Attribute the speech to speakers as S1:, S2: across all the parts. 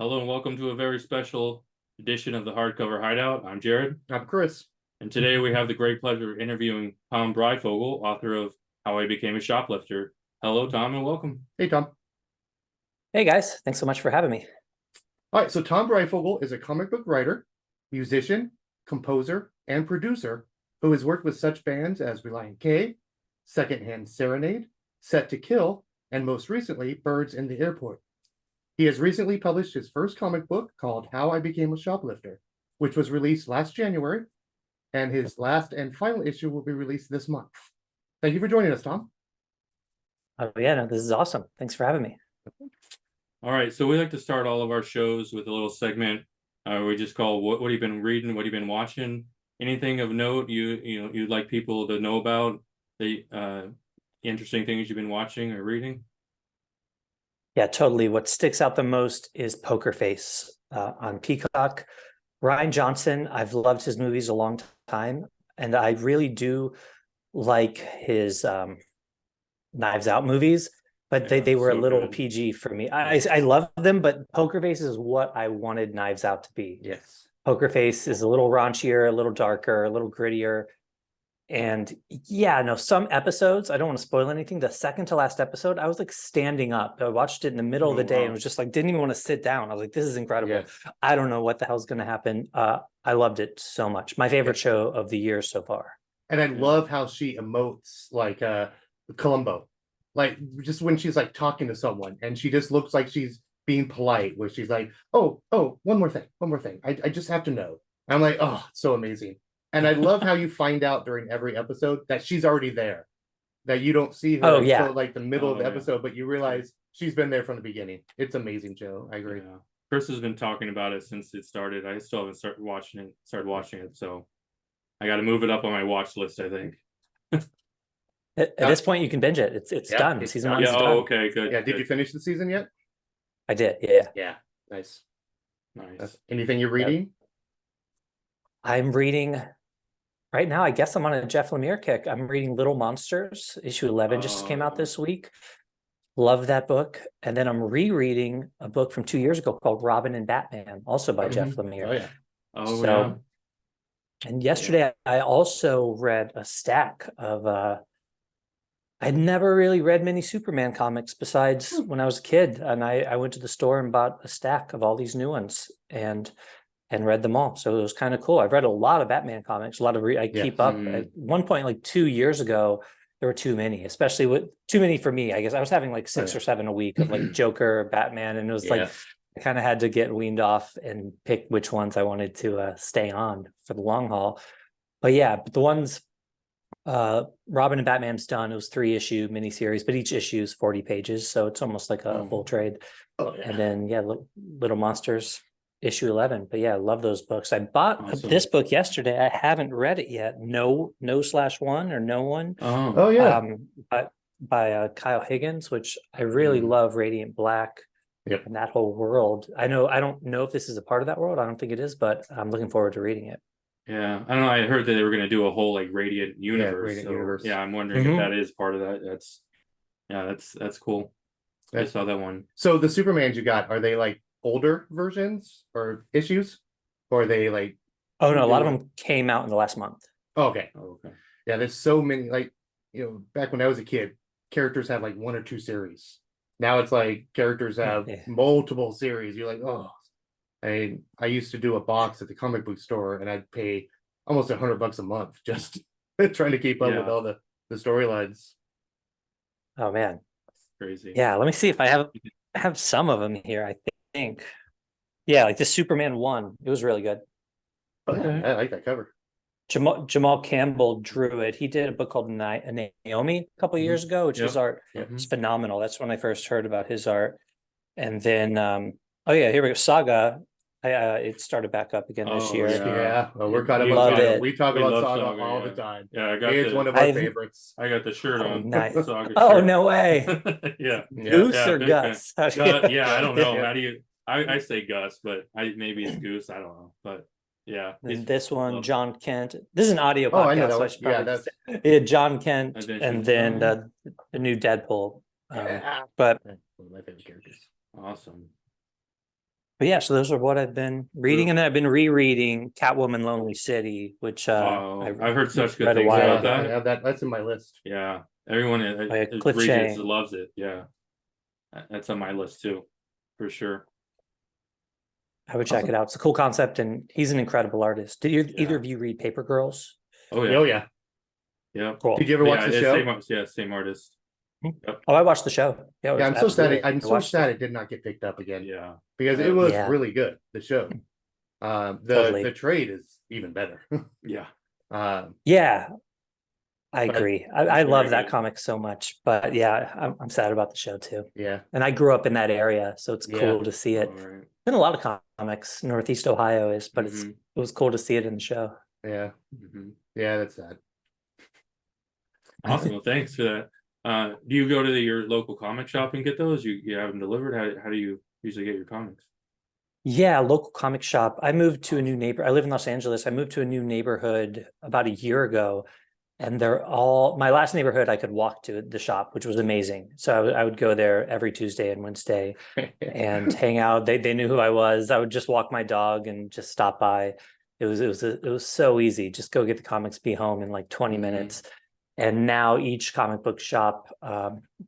S1: Hello and welcome to a very special edition of the Hardcover Hideout. I'm Jared.
S2: I'm Chris.
S1: And today we have the great pleasure of interviewing Tom Breyfogle, author of How I Became a Shoplifter. Hello, Tom, and welcome.
S2: Hey, Tom.
S3: Hey, guys. Thanks so much for having me.
S2: All right, so Tom Breyfogle is a comic book writer, musician, composer, and producer who has worked with such bands as Relient K, Secondhand Serenade, Set to Kill, and most recently, Birds in the Airport. He has recently published his first comic book called How I Became a Shoplifter, which was released last January, and his last and final issue will be released this month. Thank you for joining us, Tom.
S3: Oh, yeah, no, this is awesome. Thanks for having me.
S1: All right, so we like to start all of our shows with a little segment we just call what have you been reading, what have you been watching, anything of note you'd like people to know about, the interesting things you've been watching or reading.
S3: Yeah, totally. What sticks out the most is Poker Face on Peacock. Rian Johnson, I've loved his movies a long time, and I really do like his Knives Out movies, but they were so a little good. PG for me. I love them, but Poker Face is what I wanted Knives Out to be.
S2: Yes.
S3: Poker Face is a little raunchier, a little darker, a little grittier. And yeah, no, some episodes, I don't want to spoil anything. The second to last episode, I was like standing up. I watched it in the middle of the day and was just like, didn't even want to sit down. I was like, this is incredible. Yes. I don't know what the hell's going to happen. I loved it so much. My favorite show of the year so far.
S2: And I love how she emotes like Columbo. Like just when she's like talking to someone and she just looks like she's being polite, where she's like, oh, one more thing. I just have to know. I'm like, oh, it's so amazing. And I love how you find out during every episode that she's already there, that you don't see her until like the middle of the episode, but you realize she's been there from the beginning. It's amazing, Joe. I agree.
S1: Yeah. Chris has been talking about it since it started. I still haven't started watching it. So I got to move it up on my watch list, I think.
S3: At this point, you can binge it. It's done. Season 1 is done.
S1: Oh, okay, good.
S2: Yeah, did you finish the season yet?
S3: I did, yeah.
S2: Yeah, nice.
S1: Nice.
S2: Anything you're reading?
S3: I'm reading... Right now, I guess I'm on a Jeff Lemire kick. I'm reading Little Monsters. Issue 11 just came out this week. Love that book. And then I'm rereading a book from 2 years ago called Robin and Batman, also by Jeff Lemire.
S2: Oh, yeah.
S1: Oh, yeah.
S3: And yesterday, I also read a stack of... I'd never really read many Superman comics besides when I was a kid. And I went to the store and bought a stack of all these new ones. And read them all. So it was kind of cool. I've read a lot of Batman comics, a lot of I keep up. At one point, like 2 years ago, there were too many, especially with too many for me. I guess I was having like 6 or 7 a week of like Joker, Batman, and it was like I kind of had to get weaned off and pick which ones I wanted to stay on for the long haul. But yeah, but the ones Robin and Batman's done. It was 3-issue miniseries, but each issue is 40 pages, so it's almost like a full trade. And then Little Monsters. Issue 11, but yeah, I love those books. I bought this book yesterday. I haven't read it yet. No/1 or No One.
S2: Oh yeah.
S3: By Kyle Higgins, which I really love. Radiant Black and that whole world. I don't know if this is a part of that world. I don't think it is, but I'm looking forward to reading it.
S1: Yeah, I don't know. I heard that they were going to do a whole like Radiant universe.
S2: Universe.
S1: Yeah, I'm wondering if that is part of that. That's cool. I saw that one.
S2: So the Supermans you got, are they like older versions or issues, or are they like
S3: a lot of them came out in the last month?
S2: Okay. Yeah, there's so many. Like, back when I was a kid, characters had like 1 or 2 series. Now it's like characters have multiple series. You're like, oh, I used to do a box at the comic book store and I'd pay almost $100 a month just trying to keep up with all the storylines.
S3: Oh man,
S1: crazy.
S3: Yeah, let me see if I have some of them here. I think like the Superman 1, it was really good.
S2: Okay. I like that cover.
S3: Jamal Campbell drew it. He did a book called Naomi a couple of years ago, which his art is phenomenal. That's when I first heard about his art. And then here we go, Saga. It started back up again this year.
S2: Well, we're caught up on Saga. We talk about Saga all the time. It's one of our favorites.
S1: I got the shirt on.
S3: Nice.
S1: Saga
S3: shirt. No way.
S1: Goose
S3: or Gus?
S1: I don't know. How do you? I say Gus, but maybe it's Goose. I don't know, but yeah.
S3: And this one, John Kent. This is an audio podcast. I know that so that's John Kent, and then the new Deadpool. But
S2: one of my favorite characters.
S1: Awesome.
S3: But yeah, so those are what I've been reading, and then I've been rereading Catwoman Lonely City, which
S1: I've heard such good
S3: read a
S1: things
S3: while
S1: about
S3: ago.
S2: I
S1: that.
S2: have that. That's in my list.
S1: Yeah, everyone
S3: By
S1: that
S3: Cliff
S1: reads
S3: Chang.
S1: it loves it. Yeah, that's on my list too, for sure.
S3: I would check it out. It's a cool concept, and he's an incredible artist. Did either
S1: Yeah.
S3: of you read Paper Girls?
S1: Oh yeah,
S2: Oh yeah.
S1: yeah.
S3: Cool.
S2: Did you ever
S1: But
S2: watch
S1: yeah,
S2: the
S1: it's
S2: show?
S1: same artist. Yep.
S3: Oh, I watched the show. Yeah, it
S2: Yeah,
S3: was
S2: I'm so sad.
S3: absolutely.
S2: I'm
S3: I
S2: so
S3: watched
S2: sad
S3: it.
S2: it did not get picked up again
S1: Yeah,
S2: because it was
S3: Yeah.
S2: really good. The show.
S3: Totally.
S2: The trade is even better.
S1: yeah.
S3: Yeah, I
S2: But
S3: agree.
S1: it's
S3: I
S1: very
S3: love that
S1: good.
S3: comic so much, but yeah, I'm sad about the show too.
S2: yeah,
S3: And I grew up in that area, so it's
S2: Yeah.
S3: cool to see it.
S1: All right.
S3: And a lot of comics, Northeast Ohio is, but
S1: Mhm.
S3: it was cool to see it in the show.
S2: yeah,
S1: Mhm.
S2: yeah. That's sad.
S1: Awesome. Well, thanks for that. Do you go to your local comic shop and get those? You have them delivered? How do you usually get your comics?
S3: Yeah, local comic shop. I moved to a new neighbor. I live in Los Angeles. I moved to a new neighborhood about a year ago, and they're all my last neighborhood. I could walk to the shop, which was amazing. So I would go there every Tuesday and Wednesday and hang out. They knew who I was. I would just walk my dog and just stop by. It was so easy. Just go get the comics, be home in like 20
S1: Mhm.
S3: minutes. And now each comic book shop,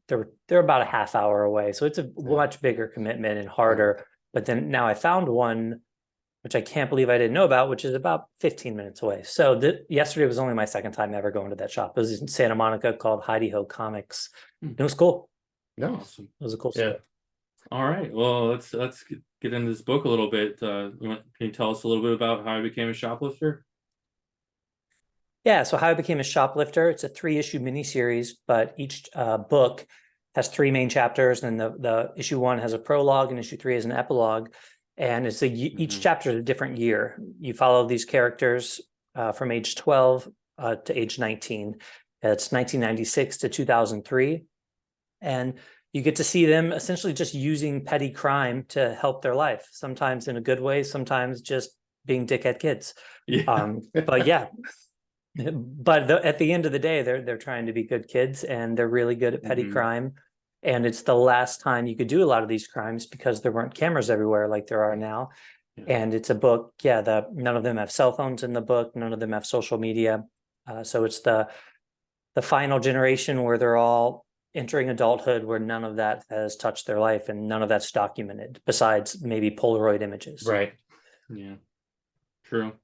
S3: they're about a half hour away, so it's a much bigger commitment and harder. But then now I found one, which I can't believe I didn't know about, which is about 15 minutes away. So yesterday was only my second time ever going to that shop. It was in Santa Monica called Hideout Comics. It was cool.
S2: No.
S1: Awesome.
S3: It was a cool
S2: Yeah.
S3: store.
S1: All right. Well, let's get into this book a little bit. Can you tell us a little bit about how I became a shoplifter?
S3: Yeah, so How I Became a Shoplifter. It's a 3-issue miniseries, but each book has 3 main chapters, and then the issue 1 has a prologue, and issue 3 is an epilogue. And it's each chapter is a different year. You follow these characters from age 12 to age 19. It's 1996 to 2003. And you get to see them essentially just using petty crime to help their life, sometimes in a good way, sometimes just being dickhead kids.
S1: Yeah.
S3: But yeah. But at the end of the day, they're trying to be good kids, and they're really good at petty crime. And it's the last time you could do a lot of these crimes because there weren't cameras everywhere like there are now.
S1: Yeah.
S3: And it's a book. Yeah, none of them have cell phones in the book. None of them have social media. So it's the final generation where they're all entering adulthood, where none of that has touched their life and none of that's documented, besides maybe Polaroid images.
S2: Right.
S1: Yeah. True.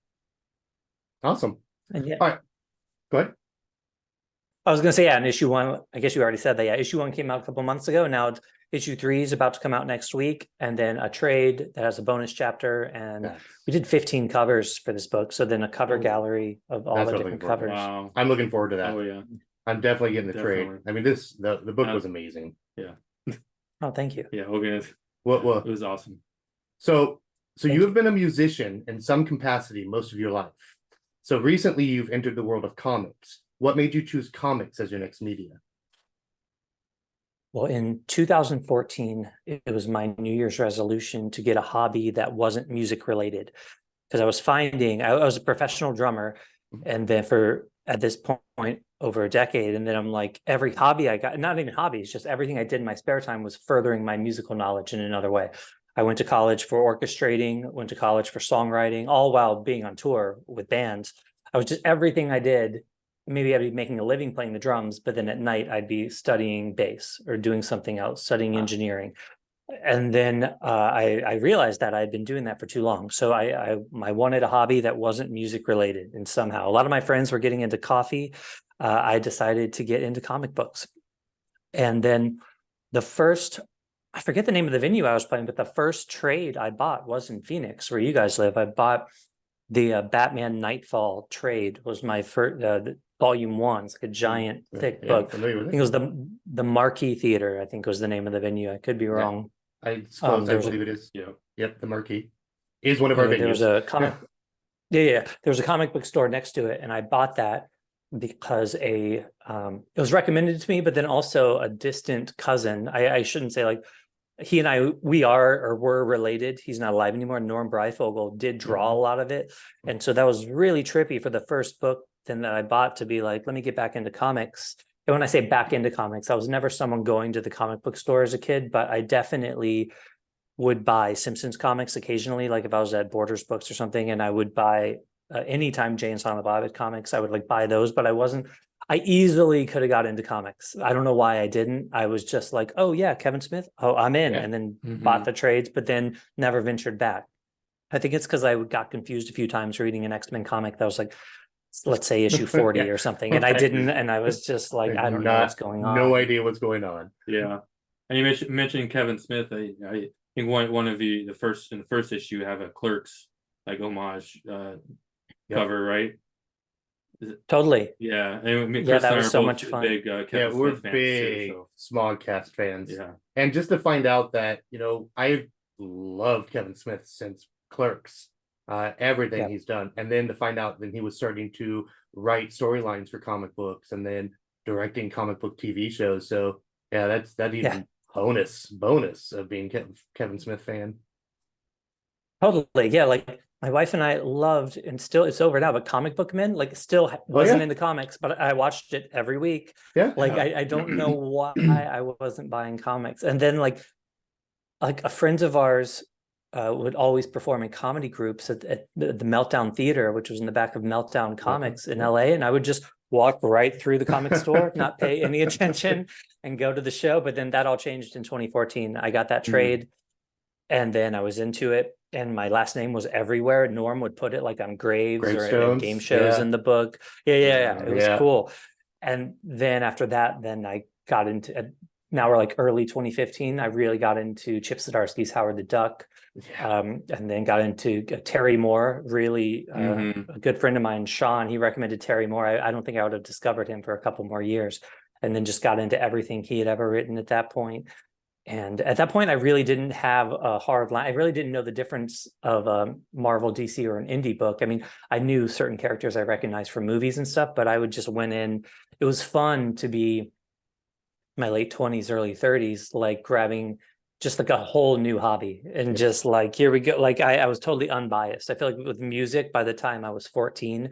S2: Awesome.
S3: And yeah.
S2: All right. Go ahead.
S3: I was going to say, yeah, in issue 1, I guess you already said that. Yeah, issue 1 came out a couple months ago. Now issue 3 is about to come out next week, and then a trade that has a bonus chapter. And we did 15 covers for this book. So then a cover gallery of all the different covers.
S1: Wow.
S2: I'm looking forward to that.
S1: Oh yeah.
S2: I'm definitely getting the trade.
S1: Definitely.
S2: I mean, the book was amazing.
S1: Yeah.
S3: Oh, thank you.
S1: Yeah. Okay.
S2: What?
S1: It was awesome.
S2: So
S3: Thank
S2: you have
S3: you.
S2: been a musician in some capacity most of your life. So recently you've entered the world of comics. What made you choose comics as your next media?
S3: Well, in 2014, it was my New Year's resolution to get a hobby that wasn't music related, because I was finding I was a professional drummer, and then at this point over a decade, and then I'm like, every hobby I got, not even hobbies, just everything I did in my spare time was furthering my musical knowledge in another way. I went to college for orchestrating, went to college for songwriting, all while being on tour with bands. I was just everything I did. Maybe I'd be making a living playing the drums, but then at night I'd be studying bass or doing something else, studying engineering. And then I realized that I'd been doing that for too long. So I wanted a hobby that wasn't music related. And somehow a lot of my friends were getting into coffee. I decided to get into comic books. And then I forget the name of the venue I was playing, but the first trade I bought was in Phoenix, where you guys live. I bought the Batman Nightfall trade, was my first, volume 1. It's like a giant thick book. I think it was the Marquee Theater, I think was the name of the venue. I could be wrong.
S2: I suppose I believe it is.
S1: Yeah.
S2: Yep, the Marquee is one of our venues.
S3: There was a comic. Yeah. There was a comic book store next to it, and I bought that because it was recommended to me, but then also a distant cousin. I shouldn't say, like, he and I, were related. He's not alive anymore. Tom Breyfogle did draw a lot of it. And so that was really trippy for the first book then that I bought to be like, let me get back into comics. And when I say back into comics, I was never someone going to the comic book store as a kid, but I definitely would buy Simpsons comics occasionally, like if I was at Borders Books or something, and I would buy anytime Jay and Silent Bob had comics, I would like buy those, but I easily could have got into comics. I don't know why I didn't. I was just like, oh yeah, Kevin Smith. Oh, I'm in.
S2: Yeah.
S3: And then
S1: Mhm.
S3: bought the trades, but then never ventured back. I think it's because I got confused a few times reading an X-Men comic that was like, let's say issue 40
S2: Yeah.
S3: or something. And I
S2: Right.
S3: didn't, and I was just like, I don't know what's going on.
S2: No idea what's going on.
S1: Yeah. And you mentioned Kevin Smith. I think one of the first issue have a Clerks like homage cover, right?
S3: Totally.
S1: Yeah. And
S3: Yeah,
S1: Chris
S3: that
S1: and I
S3: was
S1: are
S3: so
S1: both
S3: much fun.
S1: big Kevin
S2: We're
S1: Smith fans
S2: big
S1: too,
S2: Smodcast fans.
S1: so yeah.
S2: And just to find out that, I've loved Kevin Smith since Clerks, everything
S3: Yeah.
S2: he's done. And then to find out that he was starting to write storylines for comic books and then directing comic book TV shows. So yeah, that even
S3: Yeah.
S2: bonus of being Kevin Smith fan.
S3: Totally. Yeah. Like my wife and I loved, and still it's over now, but Comic Book Men, like still wasn't
S2: yeah.
S3: in the comics, but I watched it every week.
S2: Yeah.
S3: Like I don't know why I wasn't buying comics. And then like a friend of ours would always perform in comedy groups at the Meltdown Theater, which was in the back of Meltdown Comics in LA. And I would just walk right through the comic store, not pay any attention, and go to the show. But then that all changed in 2014. I got that trade, and then I was into it. And my last name was everywhere. Norm would put it like on graves or
S2: Gravestones,
S3: game shows in the book. Yeah. It was
S2: Yeah.
S3: cool. And then after that, then I got into now we're like early 2015. I really got into Chip Zdarsky's Howard the Duck,
S2: Yeah.
S3: and then got into Terry Moore. Really,
S1: Mhm.
S3: a good friend of mine, Sean, he recommended Terry Moore. I don't think I would have discovered him for a couple more years, and then just got into everything he had ever written at that point. And at that point, I really didn't have a hard line. I really didn't know the difference of Marvel, DC, or an indie book. I mean, I knew certain characters I recognized from movies and stuff, but I would just went in. It was fun to be my late 20s, early 30s, like grabbing just like a whole new hobby and just like, here we go. Like I was totally unbiased. I feel like with music, by the time I was 14,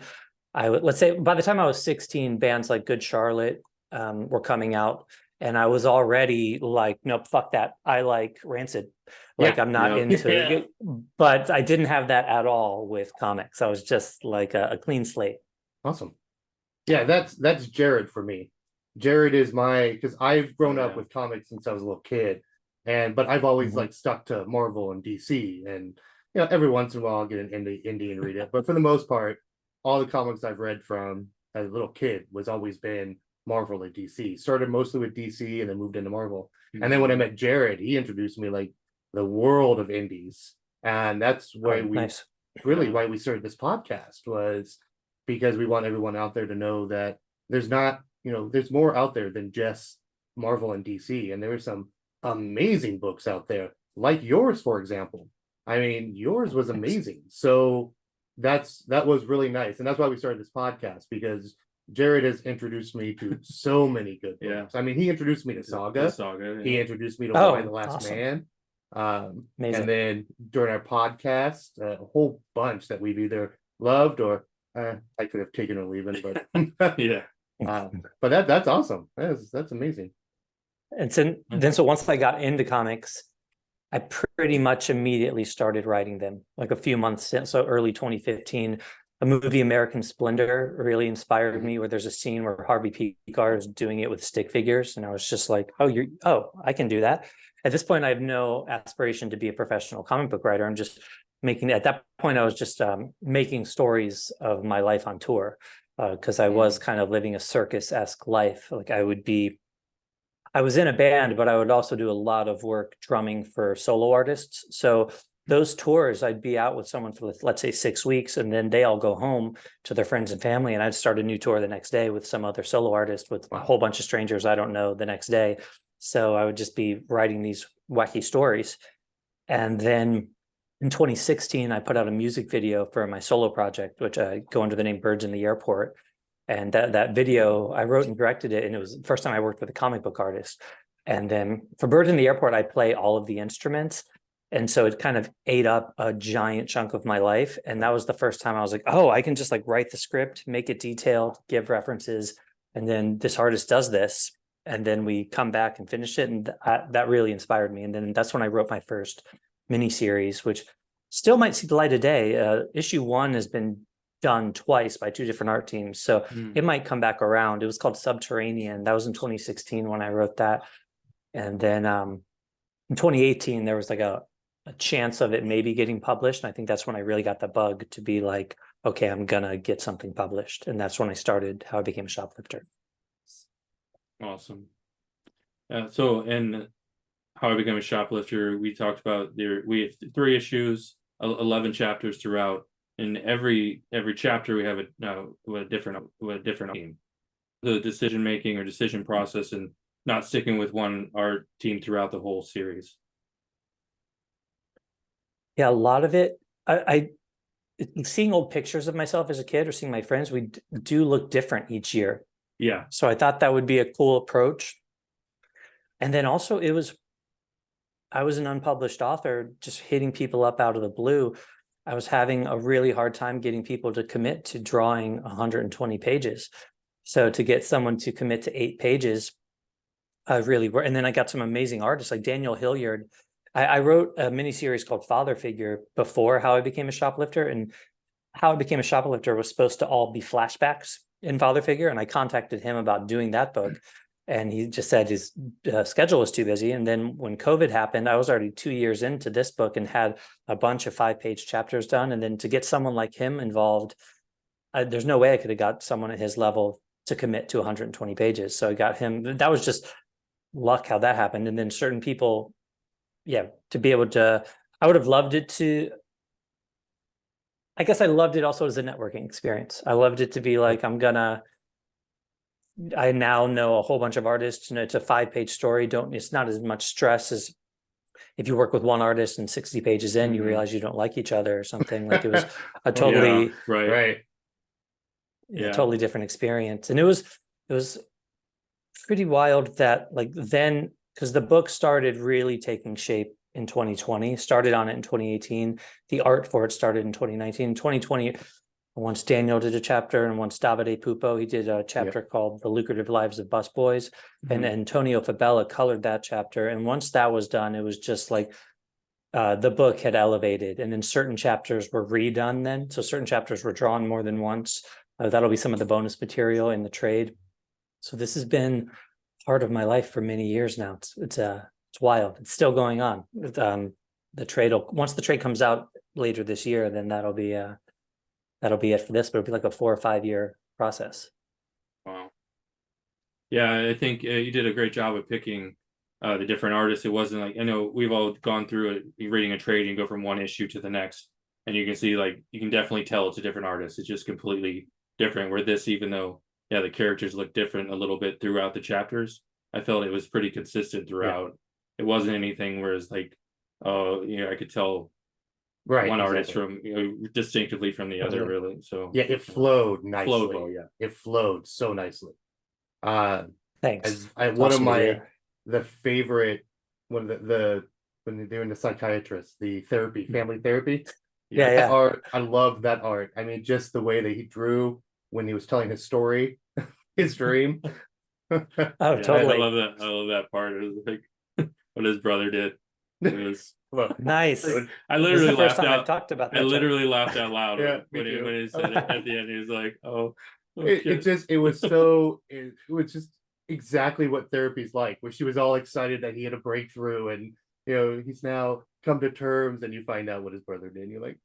S3: let's say by the time I was 16, bands like Good Charlotte were coming out. And I was already like, nope, fuck that. I like Rancid. Like I'm not into it. But I didn't have that at all with comics. I was just like a clean slate.
S2: Awesome. Yeah, that's Jared for me. Jared is because I've grown up with comics since I was a little kid, but I've always like stuck to Marvel and DC, and every once in a while I'll get an indie and read it. But for the most part, all the comics I've read from as a little kid was always been Marvel and DC. Started mostly with DC and then moved into Marvel. And then when I met Jared, he introduced me like the world of indies, and that's why why we started this podcast, was because we want everyone out there to know that there's not, there's more out there than just Marvel and DC. And there are some amazing books out there, like yours, for example. I mean, yours was amazing. So that was really nice. And that's why we started this podcast, because Jared has introduced me to so many good books. I mean, he introduced me to Saga. He introduced me to Why the Last Man. And then during our podcast, a whole bunch that we've either loved or I could have taken or leaving, but
S1: yeah.
S2: But that's awesome. That's amazing.
S3: And so once I got into comics, I pretty much immediately started writing them, like a few months in. So early 2015, a movie, American Splendor, really inspired me, where there's a scene where Harvey Pekar is doing it with stick figures. And I was just like, I can do that. At this point, I have no aspiration to be a professional comic book writer. I'm just at that point, I was just making stories of my life on tour, because I was kind of living a circus-esque life. Like I was in a band, but I would also do a lot of work drumming for solo artists. So those tours, I'd be out with someone for, let's say, 6 weeks, and then they all go home to their friends and family, and I'd start a new tour the next day with some other solo artist, with a whole bunch of strangers I don't know the next day. So I would just be writing these wacky stories. And then in 2016, I put out a music video for my solo project, which I go under the name Birds in the Airport. And that video, I wrote and directed it, and it was the first time I worked with a comic book artist. And then for Birds in the Airport, I play all of the instruments. And so it kind of ate up a giant chunk of my life. And that was the first time I was like, oh, I can just like write the script, make it detailed, give references, and then this artist does this. And then we come back and finish it. And that really inspired me. And then that's when I wrote my first miniseries, which still might see the light of day. Issue 1 has been done twice by 2 different art teams, so it might come back around. It was called Subterranean. That was in 2016 when I wrote that, and then in 2018 there was like a chance of it maybe getting published, and I think that's when I really got the bug to be like, okay, I'm gonna get something published, and that's when I started How I Became a Shoplifter.
S1: Awesome. So, and How I Became a Shoplifter, we talked about we have 3 issues, 11 chapters throughout. In every chapter we have a different team. The decision making or decision process, and not sticking with one art team throughout the whole series.
S3: Yeah, a lot of it, I seeing old pictures of myself as a kid or seeing my friends, we do look different each year.
S1: Yeah.
S3: So I thought that would be a cool approach. And then also I was an unpublished author, just hitting people up out of the blue. I was having a really hard time getting people to commit to drawing 120 pages. So to get someone to commit to 8 pages, really worked. And then I got some amazing artists like Daniel Hilliard. I wrote a miniseries called Father Figure before How I Became a Shoplifter, and How I Became a Shoplifter was supposed to all be flashbacks in Father Figure, and I contacted him about doing that book, and he just said his schedule was too busy. And then when COVID happened, I was already 2 years into this book and had a bunch of 5-page chapters done. And then to get someone like him involved, there's no way I could have got someone at his level to commit to 120 pages. So I got him. That was just luck how that happened. And then certain people, yeah, to be able to, I would have loved it to, I guess I loved it also as a networking experience. I loved it to be like, I now know a whole bunch of artists, and it's a 5-page story. It's not as much stress as if you work with one artist and 60 pages in, you realize you don't like each other or something. Like it was a totally,
S1: right.
S3: Yeah, totally different experience. And it was pretty wild that like then, because the book started really taking shape in 2020, started on it in 2018. The art for it started in 2019. 2020, once Daniel did a chapter, and once Davide Pupo, he did a chapter called The Lucrative Lives of Busboys. And Antonio Fabella colored that chapter. And once that was done, it was just like the book had elevated. And then certain chapters were redone then. So certain chapters were drawn more than once. That'll be some of the bonus material in the trade. So this has been part of my life for many years now. It's wild. It's still going on. The trade once the trade comes out later this year, then that'll be it for this. But it'll be like a 4 or 5 year process.
S1: Wow. Yeah, I think you did a great job of picking the different artists. It wasn't like, I know we've all gone through it, reading a trade and go from one issue to the next, and you can see like you can definitely tell it's a different artist. It's just completely different. Where this, even though the characters look different a little bit throughout the chapters, I felt it was pretty consistent throughout. It wasn't anything where it's like, I could tell one artist from distinctively from the other, really. So
S2: it flowed nicely.
S1: Flowed well,
S2: it flowed so nicely.
S3: Thanks.
S2: One of my favorite when when they're doing the psychiatrist, the family therapy. Art, I love that art. I mean, just the way that he drew when he was telling his story, his dream.
S3: Oh, totally.
S1: I love that part. It was like what his brother did. It was
S3: nice.
S1: I literally laughed out.
S3: I've talked about that.
S1: I literally laughed out loud when he said it at the end. He was like,
S2: it was just exactly what therapy's like, where she was all excited that he had a breakthrough, and he's now come to terms, and you find out what his brother did, and you're like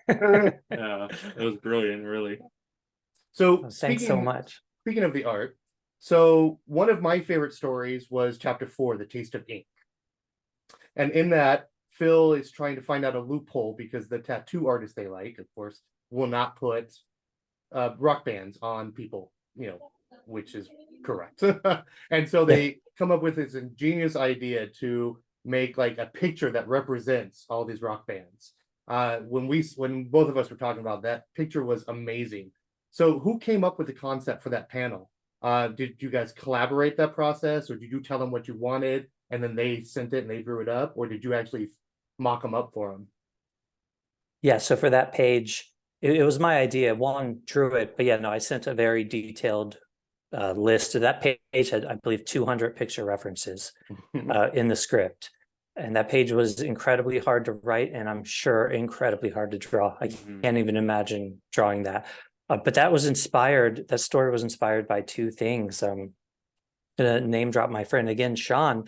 S1: yeah, it was brilliant, really.
S2: So
S3: thanks so much.
S2: Speaking of the art, so one of my favorite stories was chapter 4, The Taste of Ink. And in that, Phil is trying to find out a loophole because the tattoo artist they like, of course, will not put rock bands on people, which is correct. And so they come up with this ingenious idea to make like a picture that represents all these rock bands. When both of us were talking about that, picture was amazing. So who came up with the concept for that panel? Did you guys collaborate that process, or did you tell them what you wanted and then they sent it and they drew it up, or did you actually mock them up for them?
S3: Yeah, so for that page, it was my idea. One drew it, but I sent a very detailed list. So that page had, I believe, 200 picture references in the script. And that page was incredibly hard to write, and I'm sure incredibly hard to draw. I can't even imagine drawing that. But that story was inspired by two things. Gonna name drop my friend again, Sean.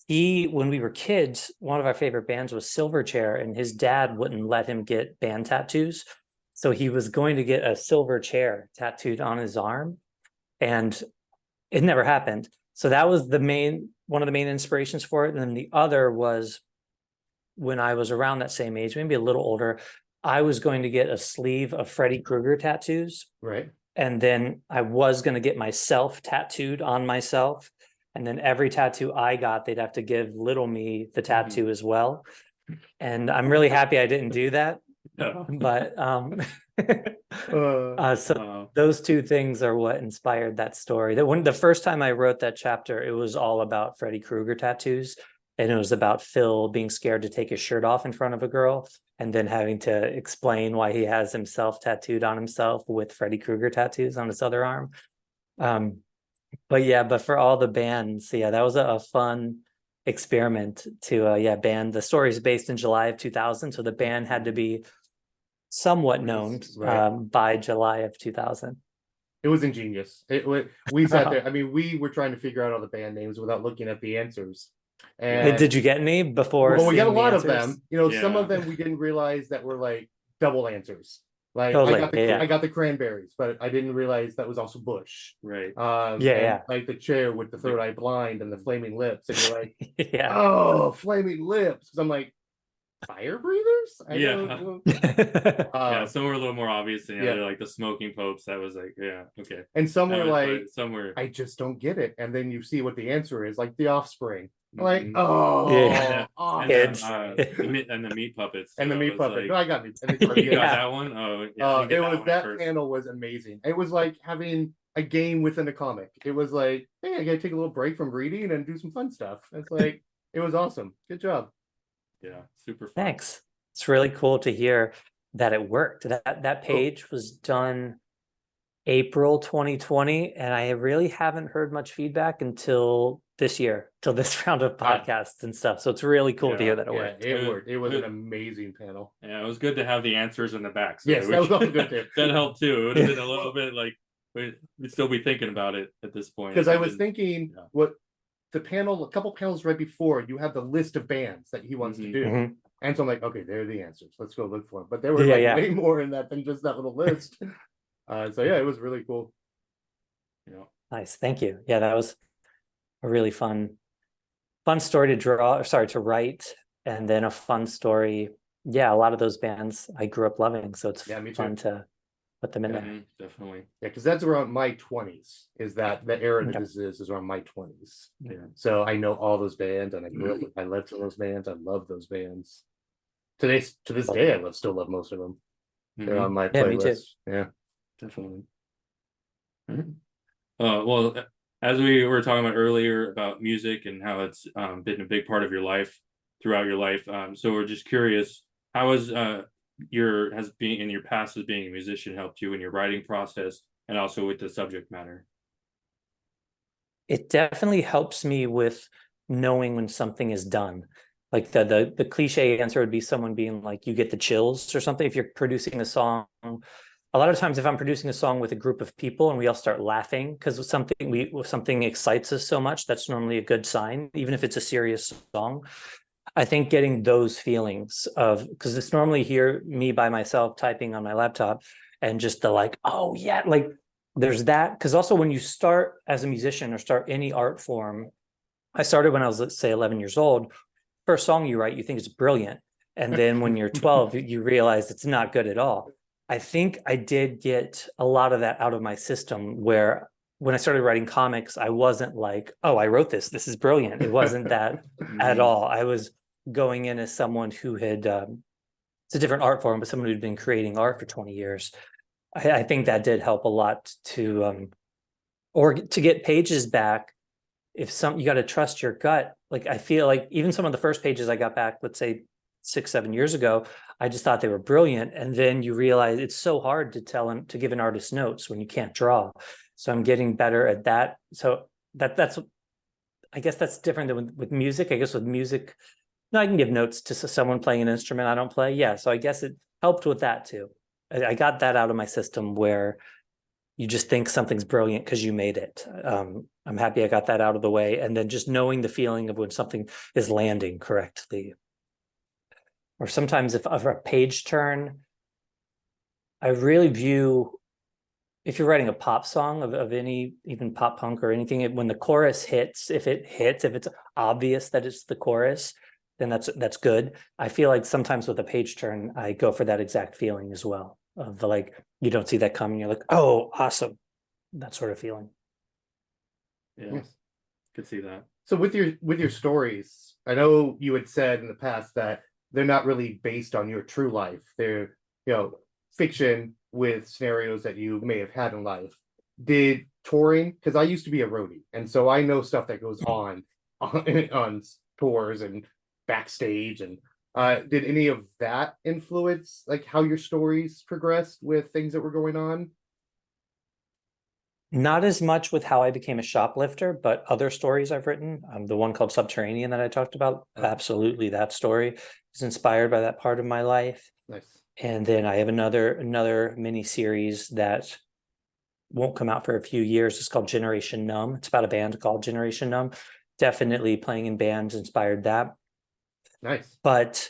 S3: When we were kids, one of our favorite bands was Silverchair, and his dad wouldn't let him get band tattoos. So he was going to get a silver chair tattooed on his arm, and it never happened. So that was one of the main inspirations for it. And then the other was when I was around that same age, maybe a little older, I was going to get a sleeve of Freddy Krueger tattoos.
S2: Right.
S3: And then I was going to get myself tattooed on myself. And then every tattoo I got, they'd have to give little me the tattoo as well. And I'm really happy I didn't do that. But those two things are what inspired that story. The first time I wrote that chapter, it was all about Freddy Krueger tattoos. And it was about Phil being scared to take his shirt off in front of a girl and then having to explain why he has himself tattooed on himself with Freddy Krueger tattoos on his other arm. But for all the bands, that was a fun experiment to band. The story is based in July of 2000, so the band had to be somewhat known by July of 2000.
S2: It was ingenious. We sat there. I mean, we were trying to figure out all the band names without looking at the answers. And
S3: did you get any before?
S2: Well, we got a lot of them. Some of them we didn't realize that were like double answers. Like I got the cranberries, but I didn't realize that was also Bush.
S1: Right.
S2: Like the chair with the third eye blind and the flaming lips, and you're like, oh, flaming lips. Because I'm like, fire breathers?
S1: Some were a little more obvious than the other, like the smoking popes. That was like, okay.
S2: And some were like,
S1: some were,
S2: I just don't get it. And then you see what the answer is, like the Offspring. Like,
S1: and the meat puppets.
S2: And the meat puppet.
S1: Like,
S2: no, I got meat.
S1: You got that one? Oh,
S2: that panel was amazing. It was like having a game within a comic. It was like, hey, I gotta take a little break from reading and do some fun stuff. It's like, it was awesome. Good job.
S1: Yeah, super fun.
S3: Thanks. It's really cool to hear that it worked. That page was done April 2020, and I really haven't heard much feedback until this year, till this round of podcasts and stuff. So it's really cool to hear that it worked.
S2: It worked. It was an amazing panel.
S1: Yeah, it was good to have the answers in the back. So
S2: yes, that was also good too.
S1: That helped too. It would have been a little bit like we'd still be thinking about it at this point.
S2: Because I was thinking what the panel, a couple panels right before, you have the list of bands that he wants to do. And so I'm like, okay, there are the answers. Let's go look for them. But there were way more in that than just that little list. It was really cool.
S1: Yeah.
S3: Nice. Thank you. Yeah, that was a really fun story to write, and then a fun story. Yeah, a lot of those bands I grew up loving, so it's fun to put them in there.
S1: Definitely.
S2: Yeah, because that's around my 20s. Is that the era that this is around my 20s?
S1: Yeah.
S2: So I know all those bands, and I grew up. I lived in those bands. I love those bands. To this day, I still love most of them. They're on my playlist. Me too. Yeah,
S1: definitely. Well, as we were talking about earlier about music and how it's been a big part of your life throughout your life. So we're just curious, how has being in your past as being a musician helped you in your writing process and also with the subject matter?
S3: It definitely helps me with knowing when something is done. Like the cliche answer would be someone being like, you get the chills or something. If you're producing a song, a lot of times if I'm producing a song with a group of people and we all start laughing because something excites us so much, that's normally a good sign, even if it's a serious song. I think getting those feelings because it's normally me by myself typing on my laptop and just the like, oh yeah, like there's that. Because also when you start as a musician or start any art form, I started when I was, let's say, 11 years old. First song you write, you think it's brilliant. And then when you're 12, you realize it's not good at all. I think I did get a lot of that out of my system where when I started writing comics, I wasn't like, oh, I wrote this. This is brilliant. It wasn't that at all. I was going in as someone who had, it's a different art form, but someone who'd been creating art for 20 years. I think that did help a lot to get pages back. You got to trust your gut. Like, I feel like even some of the first pages I got back, let's say 6-7 years ago, I just thought they were brilliant. And then you realize it's so hard to give an artist notes when you can't draw. So I'm getting better at that. So that's, I guess that's different than with music. I guess with music, No, I can give notes to someone playing an instrument I don't play. Yeah, so I guess it helped with that too. I got that out of my system where you just think something's brilliant because you made it. I'm happy I got that out of the way. And then just knowing the feeling of when something is landing correctly. Or sometimes if of a page turn, I really view, if you're writing a pop song of any, even pop punk or anything, when the chorus hits, if it's obvious that it's the chorus, then that's good. I feel like sometimes with a page turn, I go for that exact feeling as well, of the, like, you don't see that coming, you're like, oh, awesome, that sort of feeling.
S1: Yeah,
S2: Yes.
S1: could see that.
S2: So with your stories, I know you had said in the past that they're not really based on your true life. They're, fiction with scenarios that you may have had in life. Did touring, because I used to be a roadie, and so I know stuff that goes on tours and backstage, and did any of that influence like how your stories progressed with things that were going on?
S3: Not as much with how I became a shoplifter, but other stories I've written. The one called Subterranean that I talked about, absolutely, that story is inspired by that part of my life.
S2: Nice.
S3: And then I have another mini series that won't come out for a few years. It's called Generation Numb. It's about a band called Generation Numb. Definitely playing in bands inspired that.
S2: Nice.
S3: But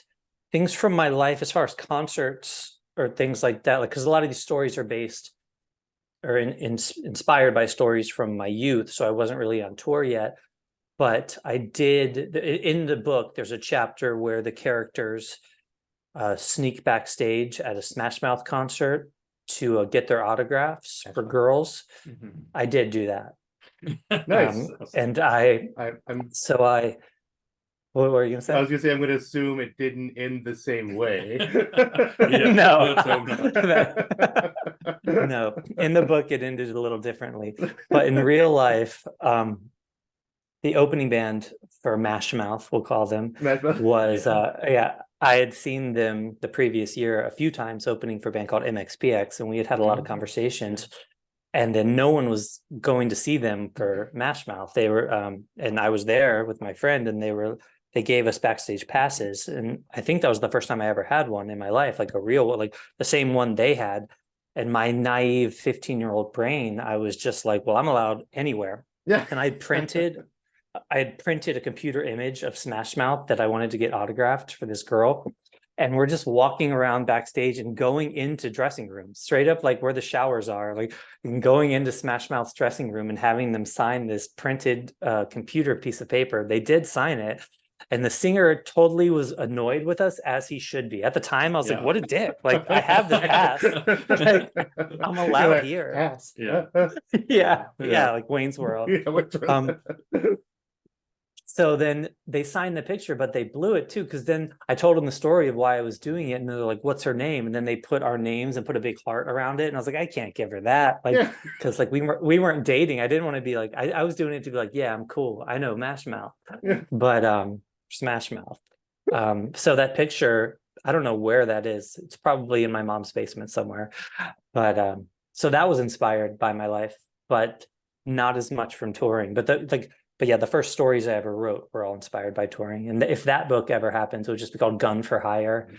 S3: things from my life, as far as concerts or things like that, like, because a lot of these stories are based or inspired by stories from my youth. So I wasn't really on tour yet, but I did, in the book, there's a chapter where the characters sneak backstage at a Smash Mouth concert to get their autographs for girls.
S1: Mhm.
S3: I did do that.
S2: Nice.
S3: And
S2: I'm
S3: what were you gonna say?
S2: I was gonna say, I'm gonna assume it didn't end the same way.
S1: Yeah,
S3: No.
S1: let's hope not.
S3: No, in the book it ended a little differently, but in real life, the opening band for Mash Mouth, we'll call them, was I had seen them the previous year a few times opening for a band called MXPX, and we had a lot of conversations. And then no one was going to see them for Mash Mouth. They were, and I was there with my friend, and they gave us backstage passes. And I think that was the first time I ever had one in my life, like a real, like the same one they had. And my naive 15-year-old brain, I was just like, well, I'm allowed anywhere.
S2: Yeah.
S3: And I had printed a computer image of Smash Mouth that I wanted to get autographed for this girl. And we're just walking around backstage and going into dressing rooms, straight up like where the showers are, like going into Smash Mouth's dressing room and having them sign this printed computer piece of paper. They did sign it. And the singer totally was annoyed with us, as he should be. At the time, I was like, what a dick. Like, I have the pass. Like, I'm allowed here.
S2: Pass.
S1: Yeah.
S3: Yeah, like Wayne's World. So then they signed the picture, but they blew it too, because then I told them the story of why I was doing it, and they're like, what's her name? And then they put our names and put a big heart around it. And I was like, I can't give her that. Like, because like we weren't dating. I didn't want to be like, I was doing it to be like, yeah, I'm cool. I know Mash Mouth. But Smash Mouth. So that picture, I don't know where that is. It's probably in my mom's basement somewhere. But so that was inspired by my life, but not as much from touring. But yeah, the first stories I ever wrote were all inspired by touring. And if that book ever happens, it would just be called Gun for Hire.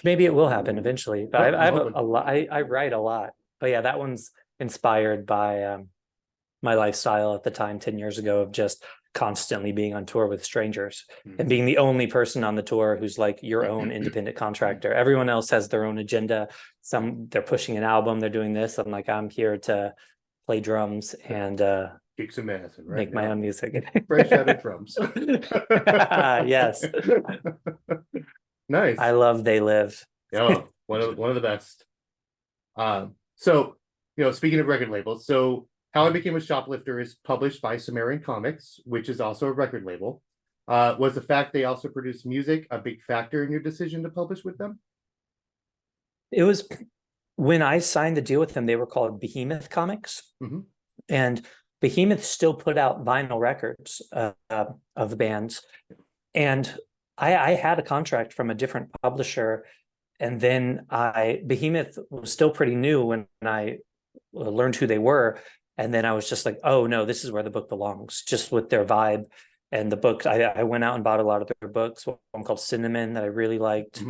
S3: Maybe it will happen eventually. But I have a lot. I write a lot. But yeah, that one's inspired by my lifestyle at the time, 10 years ago, of just constantly being on tour with strangers and being the only person on the tour who's like your own independent contractor. Everyone else has their own agenda. They're pushing an album, they're doing this. I'm like, I'm here to play drums and
S2: kick some ass and
S3: make my own music.
S2: Fresh out of drums.
S3: Yes.
S2: Nice.
S3: I love They Live.
S2: Yeah, one of the best. So, speaking of record labels, so How I Became a Shoplifter is published by Sumerian Comics, which is also a record label. Was the fact they also produce music a big factor in your decision to publish with them?
S3: It was when I signed the deal with them, they were called Behemoth Comics. And Behemoth still put out vinyl records of bands. And I had a contract from a different publisher. And then Behemoth was still pretty new when I learned who they were. And then I was just like, oh no, this is where the book belongs, just with their vibe. And the books, I went out and bought a lot of their books, one called Cinnamon that I really liked,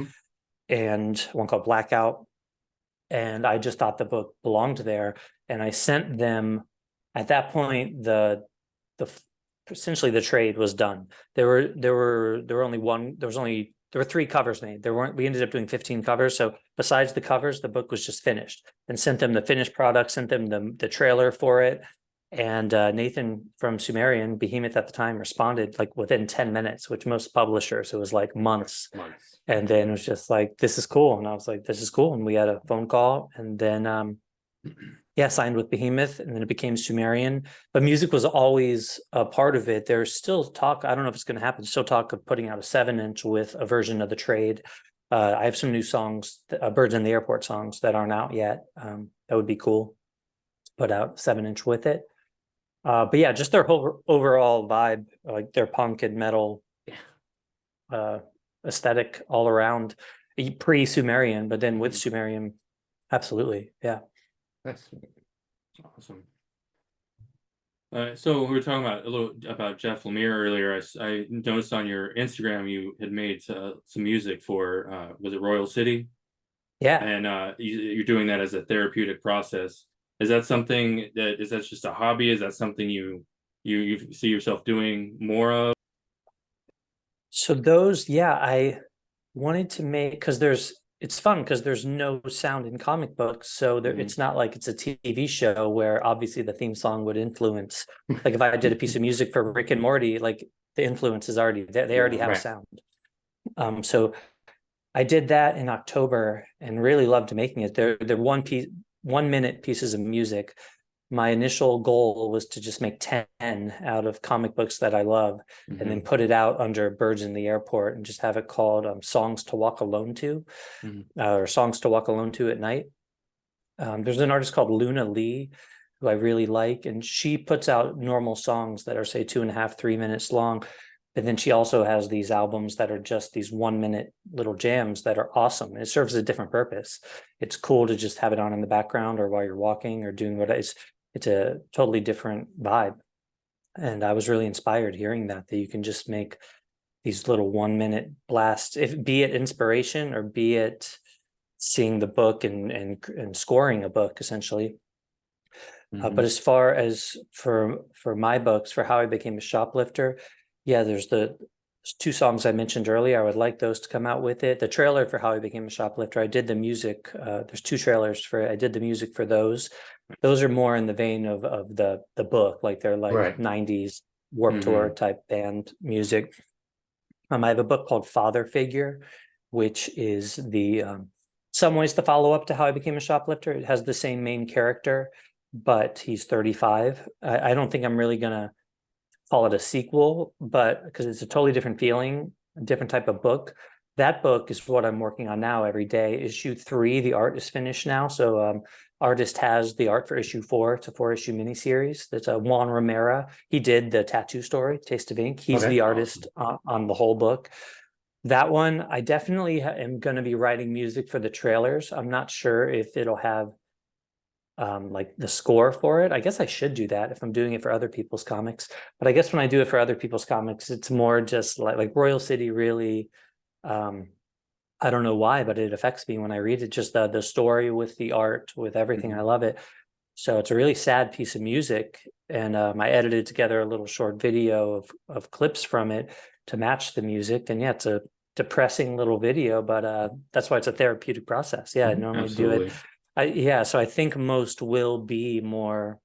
S3: and one called Blackout. And I just thought the book belonged there. And I sent them, at that point, essentially the trade was done. There were 3 covers made. We ended up doing 15 covers. So besides the covers, the book was just finished. And sent them the finished product, sent them the trailer for it. And Nathan from Sumerian, Behemoth at the time, responded like within 10 minutes, which most publishers, it was like months. And then it was just like, this is cool. And I was like, this is cool. And we had a phone call, and then signed with Behemoth, and then it became Sumerian. But music was always a part of it. There's still talk, I don't know if it's going to happen, still talk of putting out a 7-inch with a version of the trade. I have some new songs, Birds in the Airport songs that aren't out yet. That would be cool to put out 7-inch with it. But yeah, just their whole overall vibe, like their punk and metal aesthetic all around, pre-Sumerian, but then with Sumerian, absolutely, yeah.
S2: That's
S1: Awesome. So we were talking about a little about Jeff Lemire earlier. I noticed on your Instagram you had made some music for was it Royal City?
S3: Yeah.
S1: And you're doing that as a therapeutic process. Is that something is that just a hobby? Is that something you see yourself doing more of?
S3: So those, I wanted to make, because it's fun because there's no sound in comic books. So it's not like it's a TV show where obviously the theme song would influence. Like if I did a piece of music for Rick and Morty, like the influence is already there. They already have a sound. So I did that in October and really loved making it. They're 1 minute pieces of music. My initial goal was to just make 10 out of comic books that I love, and then put it out under Birds in the Airport and just have it called Songs to Walk Alone To, or Songs to Walk Alone To at Night. There's an artist called Luna Lee who I really like, and she puts out normal songs that are say 2.5, 3 minutes long. And then she also has these albums that are just these 1 minute little jams that are awesome. It serves a different purpose. It's cool to just have it on in the background or while you're walking or doing what it's a totally different vibe. And I was really inspired hearing that you can just make these little 1 minute blasts, be it inspiration or be it seeing the book and scoring a book essentially. But as far as for my books, for How I Became a Shoplifter, there's 2 songs I mentioned earlier. I would like those to come out with it. The trailer for How I Became a Shoplifter, I did the music. There's 2 trailers for it. I did the music for those. Those are more in the vein of the book, like they're like 90s Warped Tour type band music. I have a book called Father Figure, which is some ways the follow-up to How I Became a Shoplifter. It has the same main character, but he's 35. I don't think I'm really gonna call it a sequel, but because it's a totally different feeling, a different type of book. That book is what I'm working on now every day. Issue 3, the art is finished now. So artist has the art for issue 4. It's a 4-issue miniseries. That's Juan Romero. He did the tattoo story, Taste of Ink. He's the artist on the whole book. That one, I definitely am going to be writing music for the trailers. I'm not sure if it'll have like the score for it. I guess I should do that if I'm doing it for other people's comics. But I guess when I do it for other people's comics, it's more just like Royal City really, I don't know why, but it affects me when I read it. Just the story with the art, with everything. I love it. So it's a really sad piece of music. And I edited together a little short video of clips from it to match the music. And it's a depressing little video, but that's why it's a therapeutic process. I normally do it. So I think most will be more,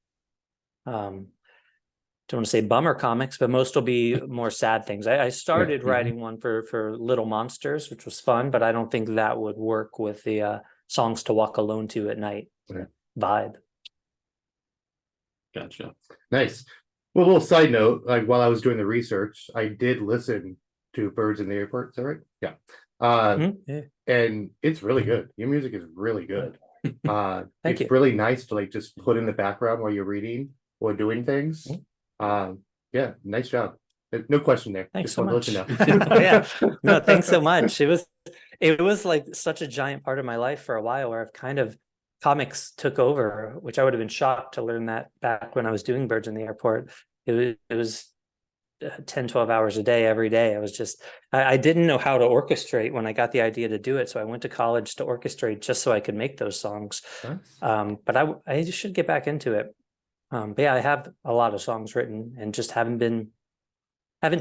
S3: don't want to say bummer comics, but most will be more sad things. I started writing one for Little Monsters, which was fun, but I don't think that would work with the Songs to Walk Alone To at Night vibe.
S1: Gotcha.
S2: Nice. Well, a little side note, like while I was doing the research, I did listen to Birds in the Airport. Is that right? Yeah. And it's really good. Your music is really good. Thank you. Really nice to like just put in the background while you're reading or doing things. Nice job. No question there.
S3: Thanks so much. No, thanks so much. It was like such a giant part of my life for a while where I've kind of comics took over, which I would have been shocked to learn that back when I was doing Birds in the Airport. It was 10, 12 hours a day every day. I didn't know how to orchestrate when I got the idea to do it. So I went to college to orchestrate just so I could make those songs.
S2: Nice.
S3: But I just should get back into it. But yeah, I have a lot of songs written and just haven't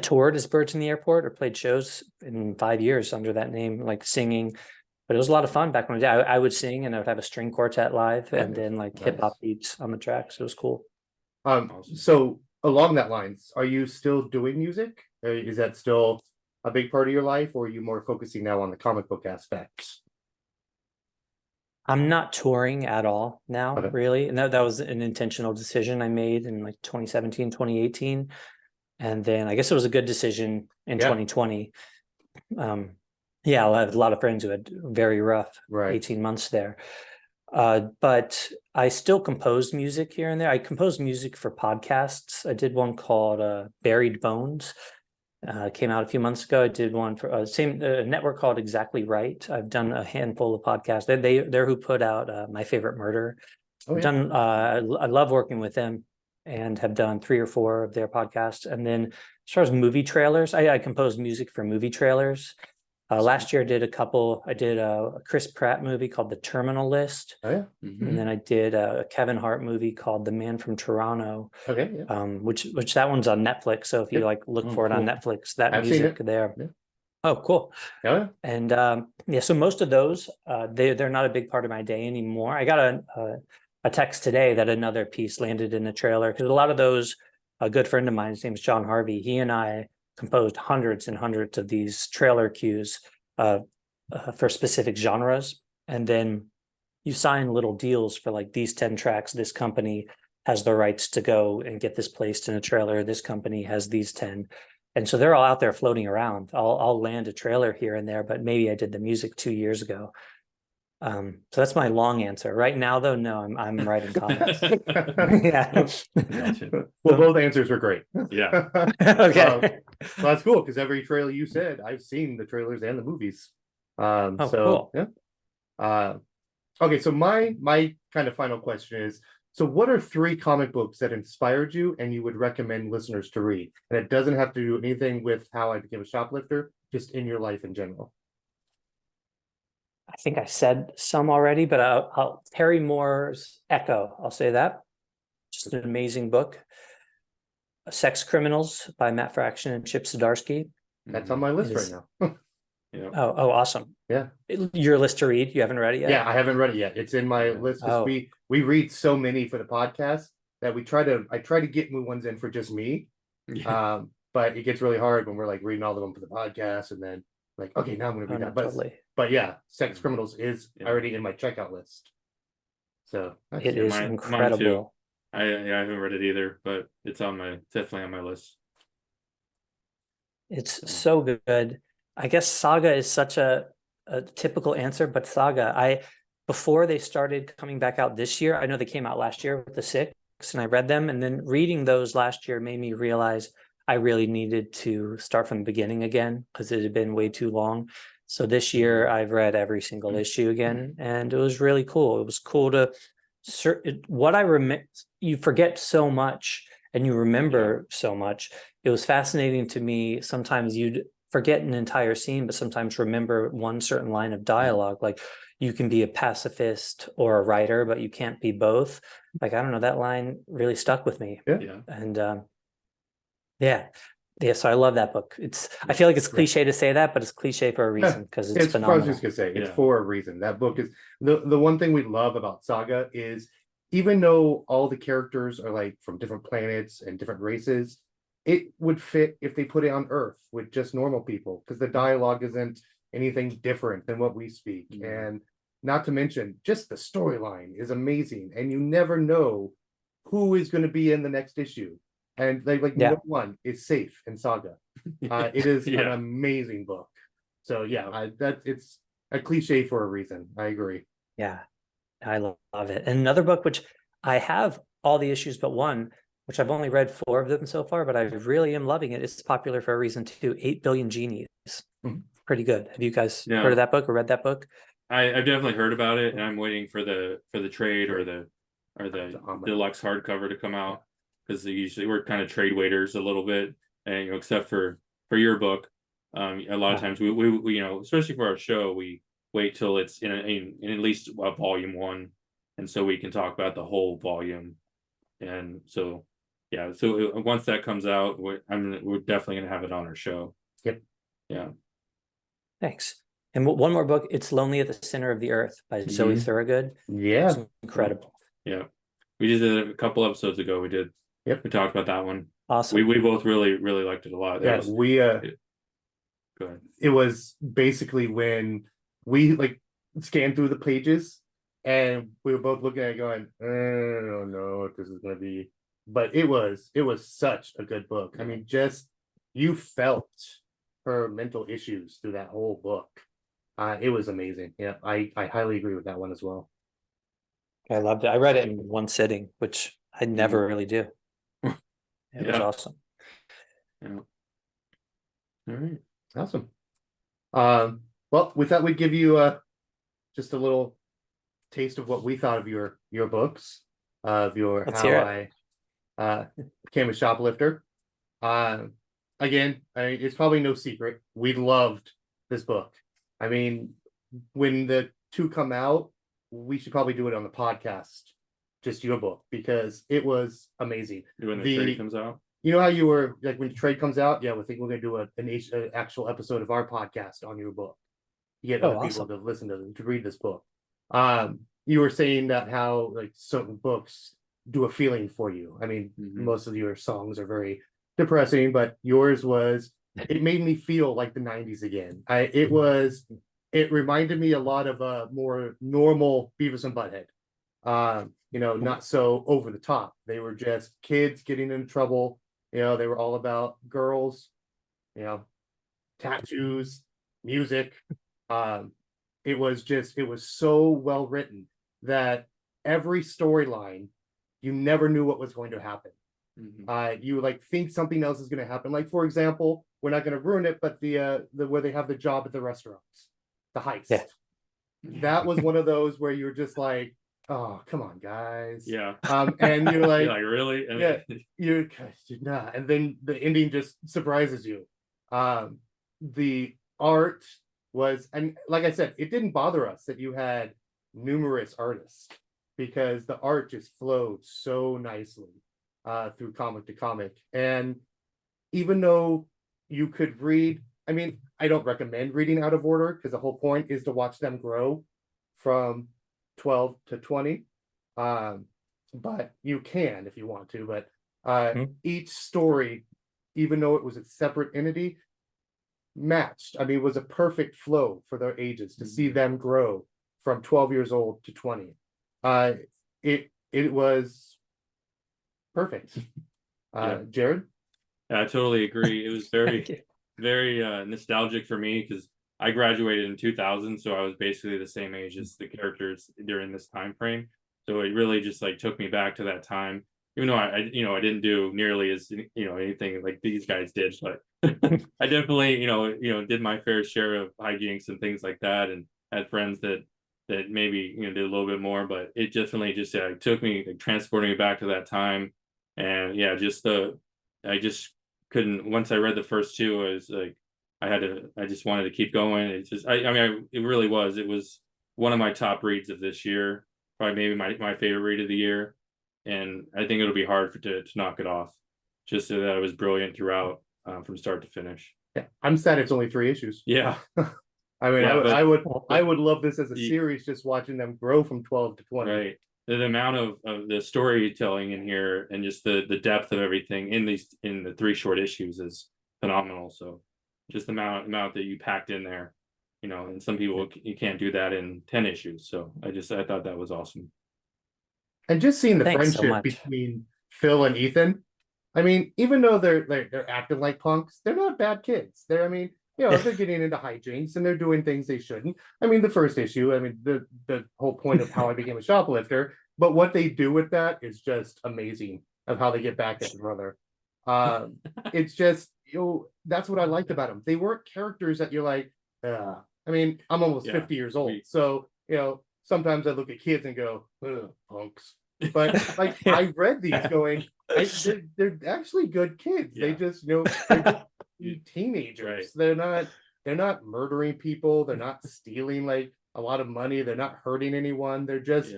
S3: toured as Birds in the Airport or played shows in 5 years under that name, like singing. But it was a lot of fun back when I would sing and I would have a string quartet live and then like
S2: Nice.
S3: hip hop beats on the tracks. It was cool.
S2: So along that lines, are you still doing music? Is that still a big part of your life, or are you more focusing now on the comic book aspects?
S3: I'm not touring at all now,
S2: Okay.
S3: really. And that was an intentional decision I made in like 2017, 2018. And then I guess it was a good decision in 2020. Yeah, I have a lot of friends who had very rough 18 months there. But I still compose music here and there. I compose music for podcasts. I did one called Buried Bones. Came out a few months ago. I did one for a network called Exactly Right. I've done a handful of podcasts. They're who put out My Favorite Murder. I've done. I love working with them, and have done 3 or 4 of their podcasts. And then as far as movie trailers, I compose music for movie trailers. Last year I did a couple. I did a Chris Pratt movie called The Terminal List. And then I did a Kevin Hart movie called The Man from Toronto. Which that one's on Netflix. So if you like look for it on Netflix, that
S2: I've
S3: music there. Oh, cool. And so most of those, they're not a big part of my day anymore. I got a text today that another piece landed in the trailer, because a lot of those, a good friend of mine, his name is John Harvey. He and I composed hundreds and hundreds of these trailer cues for specific genres. And then you sign little deals for like these 10 tracks. This company has the rights to go and get this placed in a trailer. This company has these 10. And so they're all out there floating around. I'll land a trailer here and there, but maybe I did the music 2 years ago. So that's my long answer. Right now, though, no, I'm writing comics.
S2: Well, both answers are great.
S3: Okay.
S2: Well, that's cool, because every trailer you said, I've seen the trailers and the movies.
S3: Cool.
S2: Okay, so my kind of final question is, so what are 3 comic books that inspired you and you would recommend listeners to read? And it doesn't have to do anything with how I became a shoplifter, just in your life in general.
S3: I think I said some already, but I'll Terry Moore's Echo. I'll say that. Just an amazing book. Sex Criminals by Matt Fraction and Chip Zdarsky.
S2: That's on my list right now.
S3: Oh, awesome.
S2: Yeah.
S3: Your list to read. You haven't read it yet?
S2: Yeah, I haven't read it yet. It's in my list, because we read so many for the podcast that I try to get new ones in for just me. But it gets really hard when we're like reading all of them for the podcast, and then like, okay, now I'm gonna read that. But yeah, Sex Criminals is already in my checkout list. So
S3: it is incredible.
S1: I haven't read it either, but it's definitely on my list.
S3: It's so good. I guess Saga is such a typical answer, but Saga, before they started coming back out this year, I know they came out last year with the 6, and I read them, and then reading those last year made me realize I really needed to start from the beginning again, because it had been way too long. So this year I've read every single issue again, and it was really cool. It was cool to what I remember. You forget so much and you remember so much. It was fascinating to me. Sometimes you'd forget an entire scene, but sometimes remember one certain line of dialogue. Like, you can be a pacifist or a writer, but you can't be both. Like, I don't know, that line really stuck with me. And so I love that book. I feel like it's cliche to say that, but it's cliche for a reason, because it's phenomenal.
S2: I was just gonna say, it's for a reason. That book is the one thing we love about Saga is, even though all the characters are like from different planets and different races, it would fit if they put it on Earth with just normal people, because the dialogue isn't anything different than what we speak. And not to mention, just the storyline is amazing, and you never know who is going to be in the next issue. And no one is safe in Saga. It is an amazing book. So it's a cliche for a reason. I agree.
S3: Yeah, I love it. And another book, which I have all the issues but one, which I've only read 4 of them so far, but I really am loving it. It's popular for a reason too. 8 Billion Genies. Pretty good. Have you guys heard of that book or read that book?
S1: I've definitely heard about it, and I'm waiting for the trade or the deluxe hardcover to come out, because we're kind of trade waiters a little bit, and except for your book, a lot of times we especially for our show, we wait till it's in at least a volume 1, and so we can talk about the whole volume. And so yeah, so once that comes out, we're definitely gonna have it on our show.
S2: Yep.
S1: Yeah.
S3: Thanks. And one more book, It's Lonely at the Center of the Earth by Zoe Thorogood.
S2: Yeah.
S3: It's incredible.
S1: Yeah. We just did it a couple episodes ago. We did.
S2: Yep.
S1: We talked about that one.
S3: Awesome.
S1: We both really liked it a lot.
S2: Yeah,
S1: Go ahead.
S2: It was basically when we like scanned through the pages and we were both looking at it going, I don't know what this is gonna be. But it was such a good book. I mean, just you felt her mental issues through that whole book. It was amazing. Yeah, I highly agree with that one as well.
S3: I loved it. I read it in one sitting, which I never really do. It was awesome.
S1: Yeah. All right.
S2: Awesome. Well, we thought we'd give you just a little taste of what we thought of your books, of your
S3: Let's
S2: how
S3: hear
S2: I became a shoplifter. Again, it's probably no secret. We loved this book. I mean, when the 2 come out, we should probably do it on the podcast, just your book, because it was amazing.
S1: When the trade comes out.
S2: You know how you were like when the trade comes out? Yeah, we think we're gonna do an actual episode of our podcast on your book. You get other people to listen to read this book. You were saying that how like certain books do a feeling for you. I mean, most of your songs are very depressing, but yours was, it made me feel like the 90s again. It reminded me a lot of a more normal Beavis and Butthead. Not so over the top. They were just kids getting into trouble. They were all about girls, tattoos, music. It was so well written that every storyline, you never knew what was going to happen. You like think something else is going to happen. Like, for example, we're not going to ruin it, but the where they have the job at the restaurants, the heist. Yeah. That was one of those where you're just like, oh, come on, guys.
S1: Yeah.
S2: And you're like,
S1: you're like, really?
S2: Yeah, you're not. And then the ending just surprises you. The art was, and like I said, it didn't bother us that you had numerous artists, because the art just flowed so nicely through comic to comic. And even though you could read, I mean, I don't recommend reading out of order, because the whole point is to watch them grow from 12 to 20. But you can if you want to. But each story, even though it was a separate entity, matched. I mean, it was a perfect flow for their ages to see them grow from 12 years old to 20. It was perfect. Jared?
S1: I totally agree. It was very nostalgic for me, because I graduated in 2000, so I was basically the same age as the characters during this time frame. So it really just like took me back to that time, even though I didn't do nearly as anything like these guys did, but I definitely did my fair share of hijinks and things like that, and had friends that maybe did a little bit more. But it definitely just took me, like, transporting me back to that time. And yeah, I just couldn't, once I read the first 2, I was like, I just wanted to keep going. It's just it really was, it was one of my top reads of this year, probably maybe my favorite read of the year. And I think it'll be hard to knock it off, just so that it was brilliant throughout, from start to finish.
S2: Yeah, I'm sad it's only 3 issues.
S1: Yeah.
S2: I mean, I would love this as a series, just watching them grow from 12 to 20.
S1: Right. The amount of the storytelling in here, and just the depth of everything in the 3 short issues is phenomenal. So just the amount that you packed in there, and some people, you can't do that in 10 issues. So I thought that was awesome. And just seeing the friendship between Phil and Ethan. I mean, even though they're acting like punks, they're not bad kids. They're getting into hijinks and they're doing things they shouldn't. I mean, the first issue, the whole point of how I became a shoplifter, but what they do with that is just amazing, of how they get back at the brother. It's just, that's what I liked about them. They weren't characters that you're like, I mean, I'm almost 50 years old. So, sometimes I look at kids and go, punks.
S2: But like I read these going, they're actually good kids. They just they're just teenagers.
S1: Right.
S2: They're not murdering people. They're not stealing like a lot of money. They're not hurting anyone. They're just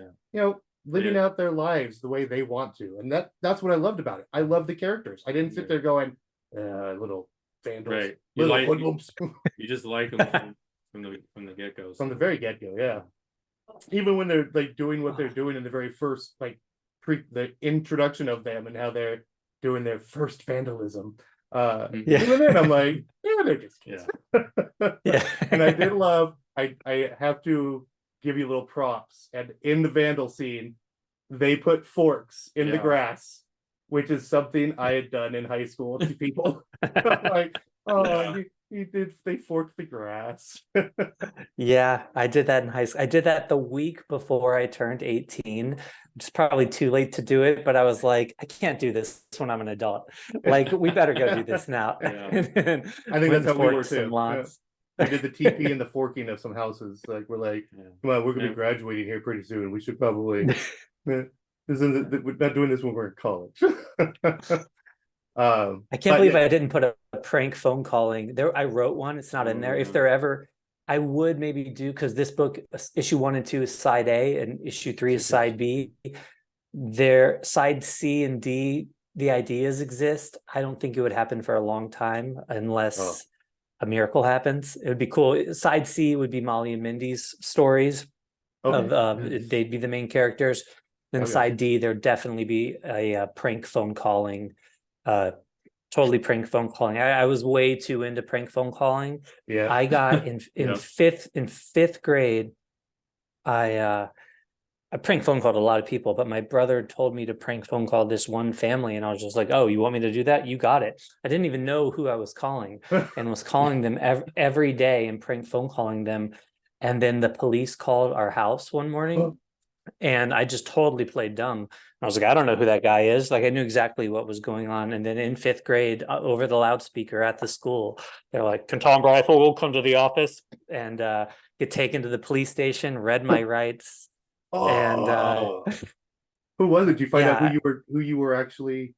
S2: living out their lives the way they want to. And that's what I loved about it. I love the characters. I didn't sit there going, little vandals,
S1: Right.
S2: little hoodlums.
S1: You just like them from the get-go.
S2: From the very get-go, yeah. Even when they're like doing what they're doing in the very first the introduction of them and how they're doing their first vandalism. Even then I'm like, yeah, they're just kids.
S3: Yeah.
S2: And I did love, I have to give you little props. And in the vandal scene, they put forks in the grass, which is something I had done in high school to people. Like, oh, they forked the grass.
S3: Yeah, I did that in high school. I did that the week before I turned 18. It's probably too late to do it, but I was like, I can't do this when I'm an adult. Like, we better go do this now.
S2: I think that's how we were too. We did the TP and the forking of some houses. Like, we're like, come on, we're gonna be graduating here pretty soon. We should probably we're not doing this when we're in college.
S3: I can't believe I didn't put a prank phone calling there. I wrote one. It's not in there. If there ever, I would maybe do, because this book, issue 1 and 2 is side A and issue 3 is side B. Their side C and D, the ideas exist. I don't think it would happen for a long time unless a miracle happens. It would be cool. Side C would be Molly and Mindy's stories. They'd be the main characters. Then side D, there'd definitely be a prank phone calling. Totally prank phone calling. I was way too into prank phone calling.
S2: Yeah.
S3: I got in fifth grade, I prank phone called a lot of people, but my brother told me to prank phone call this one family, and I was just like, oh, you want me to do that? You got it. I didn't even know who I was calling, and was calling them every day and prank phone calling them. And then the police called our house one morning. And I just totally played dumb. I was like, I don't know who that guy is. Like, I knew exactly what was going on. And then in 5th grade, over the loudspeaker at the school, they're like, can Tom Breyfogle come to the office and get taken to the police station, read my rights. And
S2: who was it? Did you find out who you were actually?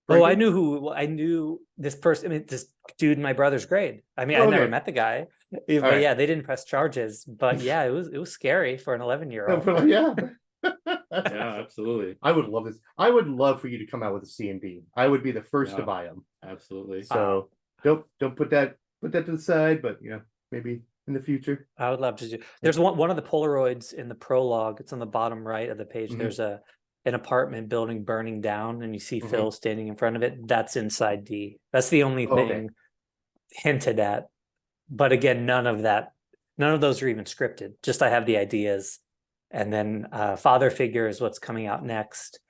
S3: Oh, I knew this person. I mean, this dude in my brother's grade. I mean, I never met the guy, but they didn't press charges. But yeah, it was scary for an 11-year-old.
S2: Yeah.
S1: Yeah, absolutely.
S2: I would love this. I would love for you to come out with a C&D. I would be the first to buy them.
S1: Absolutely.
S2: So don't put that to the side, but maybe in the future.
S3: I would love to do. There's one of the Polaroids in the prologue. It's on the bottom right of the page. There's an apartment building burning down, and you see Phil standing in front of it. That's inside D. That's the only thing hinted at. But again, none of those are even scripted. Just I have the ideas. And then Father Figure is what's coming out next,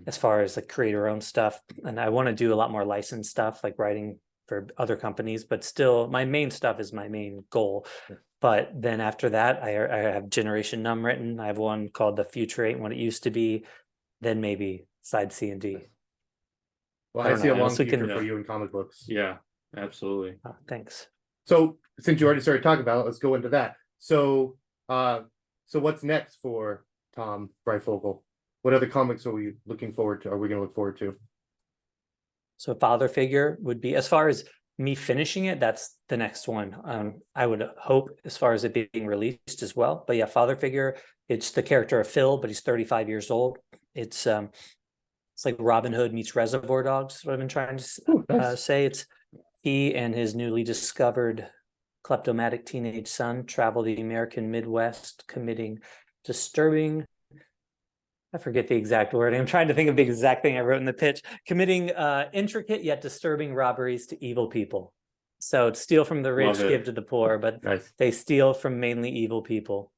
S3: as far as like creator owned stuff. And I want to do a lot more licensed stuff, like writing for other companies, but still my main stuff is my main goal. But then after that, I have Generation Numb written. I have one called The Future Ain't What It Used to Be. Then maybe side C and D.
S2: Well, I see a long future for you in comic books.
S1: Yeah, absolutely.
S3: Thanks.
S2: So since you already started talking about it, let's go into that. So what's next for Tom Breyfogle? What other comics are we looking forward to? Are we going to look forward to?
S3: So Father Figure would be, as far as me finishing it, that's the next one. I would hope as far as it being released as well. But yeah, Father Figure, it's the character of Phil, but he's 35 years old. It's like Robin Hood meets Reservoir Dogs, is what I've been trying to say. It's he and his newly discovered kleptomatic teenage son travel the American Midwest, committing disturbing, I forget the exact wording. I'm trying to think of the exact thing I wrote in the pitch. Committing intricate yet disturbing robberies to evil people. So it's steal from the rich, give to the poor, but they steal from mainly evil people.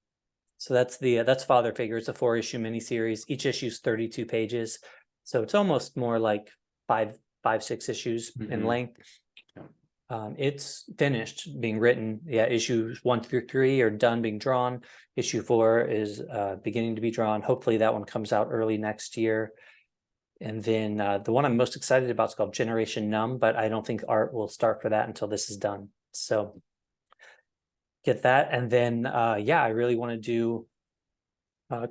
S3: So that's Father Figure. It's a 4-issue miniseries. Each issue is 32 pages. So it's almost more like 5-6 issues in length. It's finished being written. Yeah, issues 1 through 3 are done being drawn. Issue 4 is beginning to be drawn. Hopefully that one comes out early next year. And then the one I'm most excited about is called Generation Numb, but I don't think art will start for that until this is done. So get that. And then, I really want to do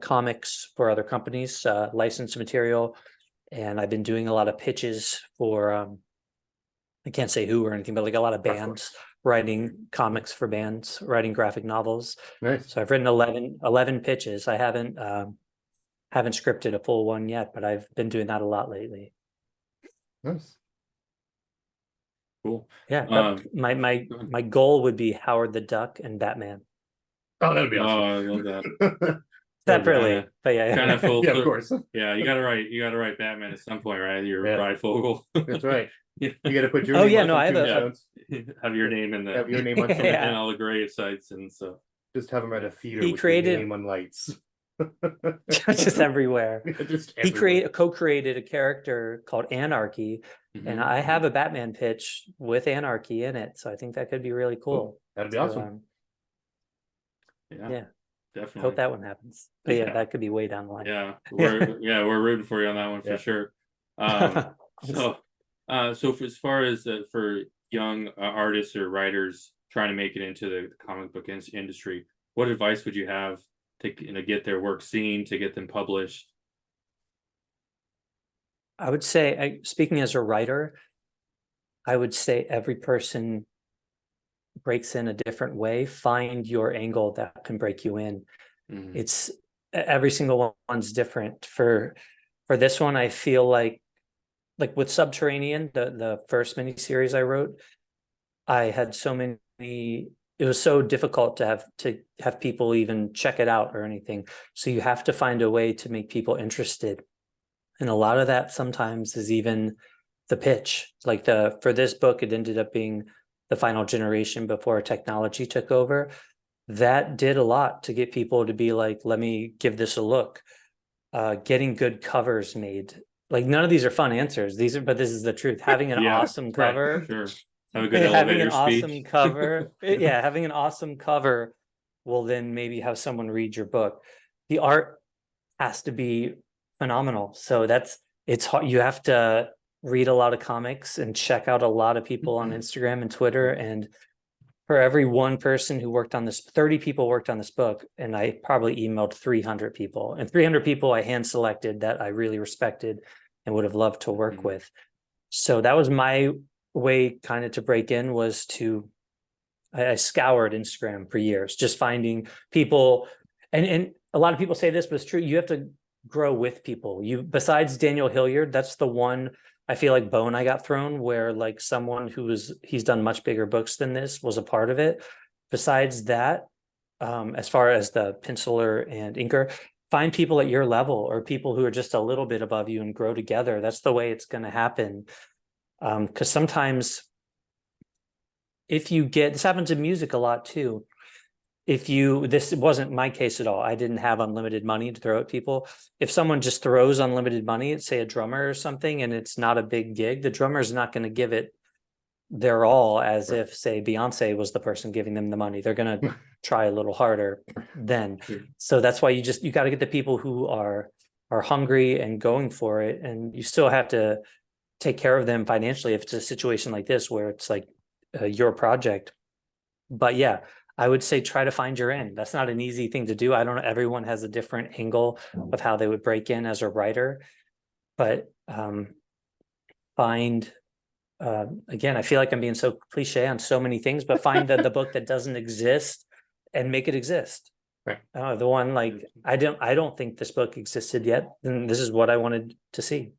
S3: comics for other companies, licensed material, and I've been doing a lot of pitches for I can't say who or anything, but like a lot of bands writing comics for bands, writing graphic novels.
S2: Nice.
S3: So I've written 11 pitches. I haven't scripted a full one yet, but I've been doing that a lot lately.
S2: Nice.
S1: Cool.
S3: Yeah, but my goal would be Howard the Duck and Batman
S2: Oh, that'd be
S1: Oh,
S2: awesome.
S1: I love that.
S3: separately.
S1: yeah.
S3: But yeah,
S1: Kind of full.
S2: Yeah, of course.
S1: Yeah, you gotta write Batman at some point, right? You're
S2: Yeah.
S1: Breyfogle.
S2: That's right.
S1: Yeah.
S2: You got to put your
S3: Oh,
S2: name
S3: yeah,
S2: on
S3: no,
S2: some
S3: I have a-
S2: tombstones.
S1: Have your name in
S2: Have your
S1: the
S2: name on some,
S3: Yeah.
S1: in all the grave sites and stuff.
S2: just have them at a theater
S3: He
S2: with
S3: created-
S2: your name on lights.
S3: just everywhere.
S2: Just
S3: He
S2: everywhere.
S3: co-created a character called Anarchy, and
S1: Mhm.
S3: I have a Batman pitch with Anarchy in it, so I think that could be really cool.
S2: That'd be
S3: So,
S2: awesome.
S3: yeah,
S1: Definitely.
S3: hope that one happens. But yeah,
S1: Yeah.
S3: that could be way down the line.
S1: Yeah, we're rooting for you on that one for
S2: Yeah.
S1: sure. So for, as far as for young artists or writers trying to make it into the comic book industry, what advice would you have to get their work seen, to get them published?
S3: I would say, speaking as a writer, I would say every person breaks in a different way. Find your angle that can break you in.
S1: Mhm.
S3: It's every single one's different. For this one, I feel like with Subterranean, the first miniseries I wrote, I had so many. It was so difficult to have people even check it out or anything. So you have to find a way to make people interested. And a lot of that sometimes is even the pitch. Like for this book, it ended up being the final generation before technology took over. That did a lot to get people to be like, let me give this a look. Getting good covers made. Like none of these are fun answers. But this is the truth. Having an
S1: Yeah,
S3: awesome cover.
S1: Sure. Have a good
S3: Having an
S1: elevator
S3: awesome
S1: speech.
S3: cover. Yeah, having an awesome cover will then maybe have someone read your book. The art has to be phenomenal. So it's hard. You have to read a lot of comics and check out a lot of people on Instagram and Twitter. And for every one person who worked on this, 30 people worked on this book, and I probably emailed 300 people. And 300 people I hand selected that I really respected and would have loved to work with. So that was my way kind of to break in, was I scoured Instagram for years, just finding people. And a lot of people say this, but it's true. You have to grow with people. Besides Daniel Hilliard, that's the one I feel like bone I got thrown, where like someone he's done much bigger books than this was a part of it. Besides that, as far as the penciler and inker, find people at your level or people who are just a little bit above you and grow together. That's the way it's going to happen. Because sometimes this happens in music a lot too. This wasn't my case at all. I didn't have unlimited money to throw at people. If someone just throws unlimited money at, say, a drummer or something, and it's not a big gig, the drummer's not going to give it their all as if, say, Beyonce was the person giving them the money. They're going to try a little harder then. So that's why you got to get the people who are hungry and going for it. And you still have to take care of them financially if it's a situation like this where it's like your project. But yeah, I would say try to find your end. That's not an easy thing to do. I don't know. Everyone has a different angle of how they would break in as a writer, but find, again, I feel like I'm being so cliche on so many things, but find the book that doesn't exist and make it exist.
S2: Right.
S3: The one like, I don't think this book existed yet, and this is what I wanted to see.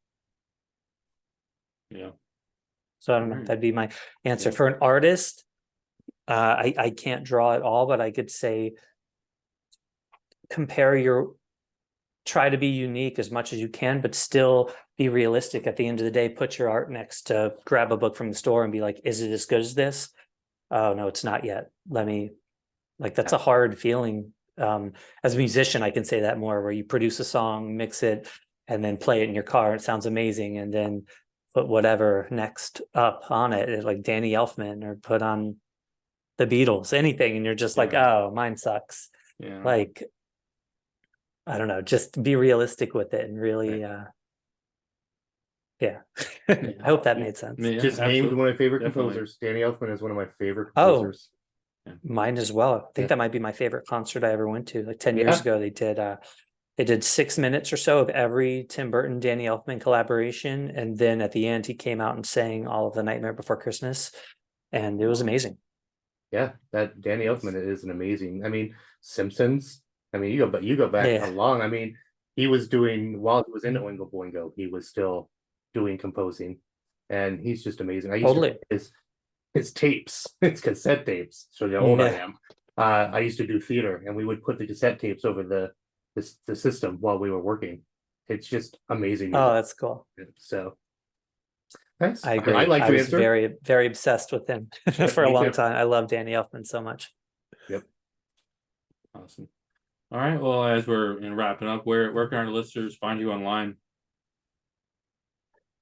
S1: Yeah.
S3: So I don't know. That'd be my answer. For an artist, I can't draw at all, but I could say try to be unique as much as you can, but still be realistic. At the end of the day, put your art next to grab a book from the store and be like, is it as good as this? Oh, no, it's not yet. That's a hard feeling. As a musician, I can say that more, where you produce a song, mix it, and then play it in your car. It sounds amazing. And then put whatever next up on it, like Danny Elfman, or put on the Beatles, anything, and you're just like, oh, mine sucks.
S1: Yeah.
S3: Like, I don't know, just be realistic with it and really I hope that made sense.
S1: Yeah,
S2: Just named one of my favorite
S1: Definitely.
S2: composers. Danny Elfman is one of my favorite
S3: Oh.
S2: composers.
S3: Mine as well. I think that might be my favorite concert I ever went to. Like 10 years ago, they did They did 6 minutes or so of every Tim Burton, Danny Elfman collaboration. And then at the end, he came out and sang all of The Nightmare Before Christmas. And it was amazing.
S2: Yeah, that Danny Elfman is an amazing. I mean, Simpsons. I mean, you go back
S3: Yeah.
S2: how long? I mean, he was doing while he was in Oingo Boingo, he was still doing composing, and he's just amazing. I used
S3: Totally.
S2: to his tapes, his cassette tapes. So how old I
S3: Yeah.
S2: am. I used to do theater, and we would put the cassette tapes over the system while we were working. It's just amazing.
S3: Oh,
S2: music.
S3: that's cool.
S2: So nice.
S3: I agree.
S2: I like
S3: I
S2: to
S3: was
S2: answer.
S3: very, very obsessed with him for a
S2: Me
S3: long
S2: too.
S3: time. I love Danny Elfman so much.
S2: Yep.
S1: Awesome. All right. Well, as we're wrapping up, where can our listeners find you online?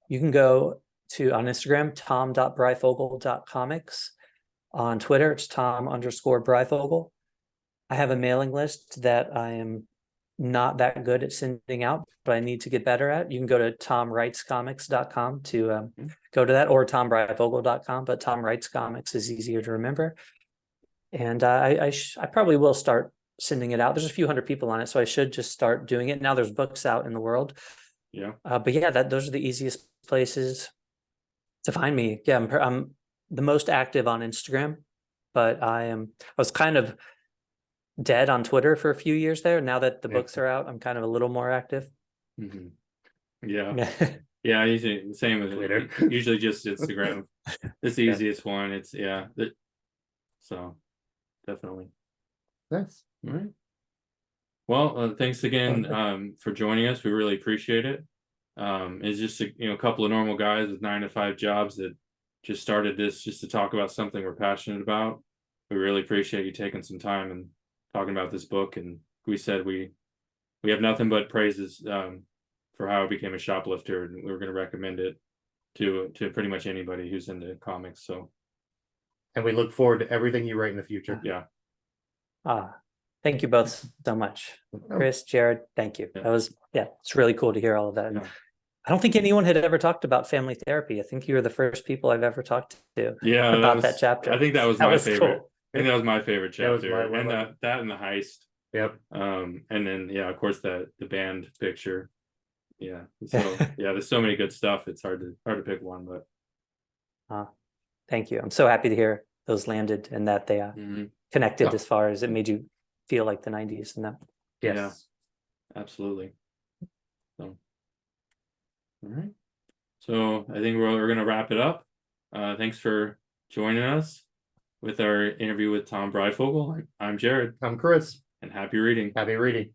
S3: You can go to on Instagram, tom.breyfogle.comics. On Twitter, it's tom_Breyfogle. I have a mailing list that I am not that good at sending out, but I need to get better at. You can go to tomwritescomics.com to go to that, or tombreyfogle.com, but Tom Writes Comics is easier to remember. And I probably will start sending it out. There's a few hundred people on it, so I should just start doing it. Now there's books out in the world.
S1: Yeah.
S3: But yeah, those are the easiest places to find me. Yeah, I'm the most active on Instagram, but I was kind of dead on Twitter for a few years there. Now that the books are out, I'm kind of a little more active.
S1: Mm-hmm. Yeah. Yeah, usually same with
S2: Twitter.
S1: Usually just Instagram. It's the easiest one. It's so definitely.
S2: Nice.
S1: All right. Well, thanks again for joining us. We really appreciate it. It's just a couple of normal guys with 9-to-5 jobs that just started this just to talk about something we're passionate about. We really appreciate you taking some time and talking about this book. And we said we have nothing but praises for how it became a shoplifter, and we were going to recommend it to pretty much anybody who's into comics. So,
S2: and we look forward to everything you write in the future.
S1: Yeah.
S3: Thank you both so much, Chris, Jared. Thank you. That was it's really cool to hear all of that. And I don't think anyone had ever talked about family therapy. I think you were the first people I've ever talked to about that chapter.
S1: I think that was my favorite.
S3: Cool.
S1: I think that was my favorite chapter.
S2: That was
S1: and that and the heist.
S2: Yep.
S1: And then of course the band picture. Yeah. So there's so many good stuff. It's hard to pick one, but
S3: thank you. I'm so happy to hear those landed and that they connected as far as it made you feel like the 90s and that.
S2: Yes.
S1: Yeah, absolutely. So all right. So I think we're gonna wrap it up. Thanks for joining us with our interview with Tom Breyfogle. I'm Jared.
S2: I'm Chris.
S1: And happy reading.
S2: Happy reading.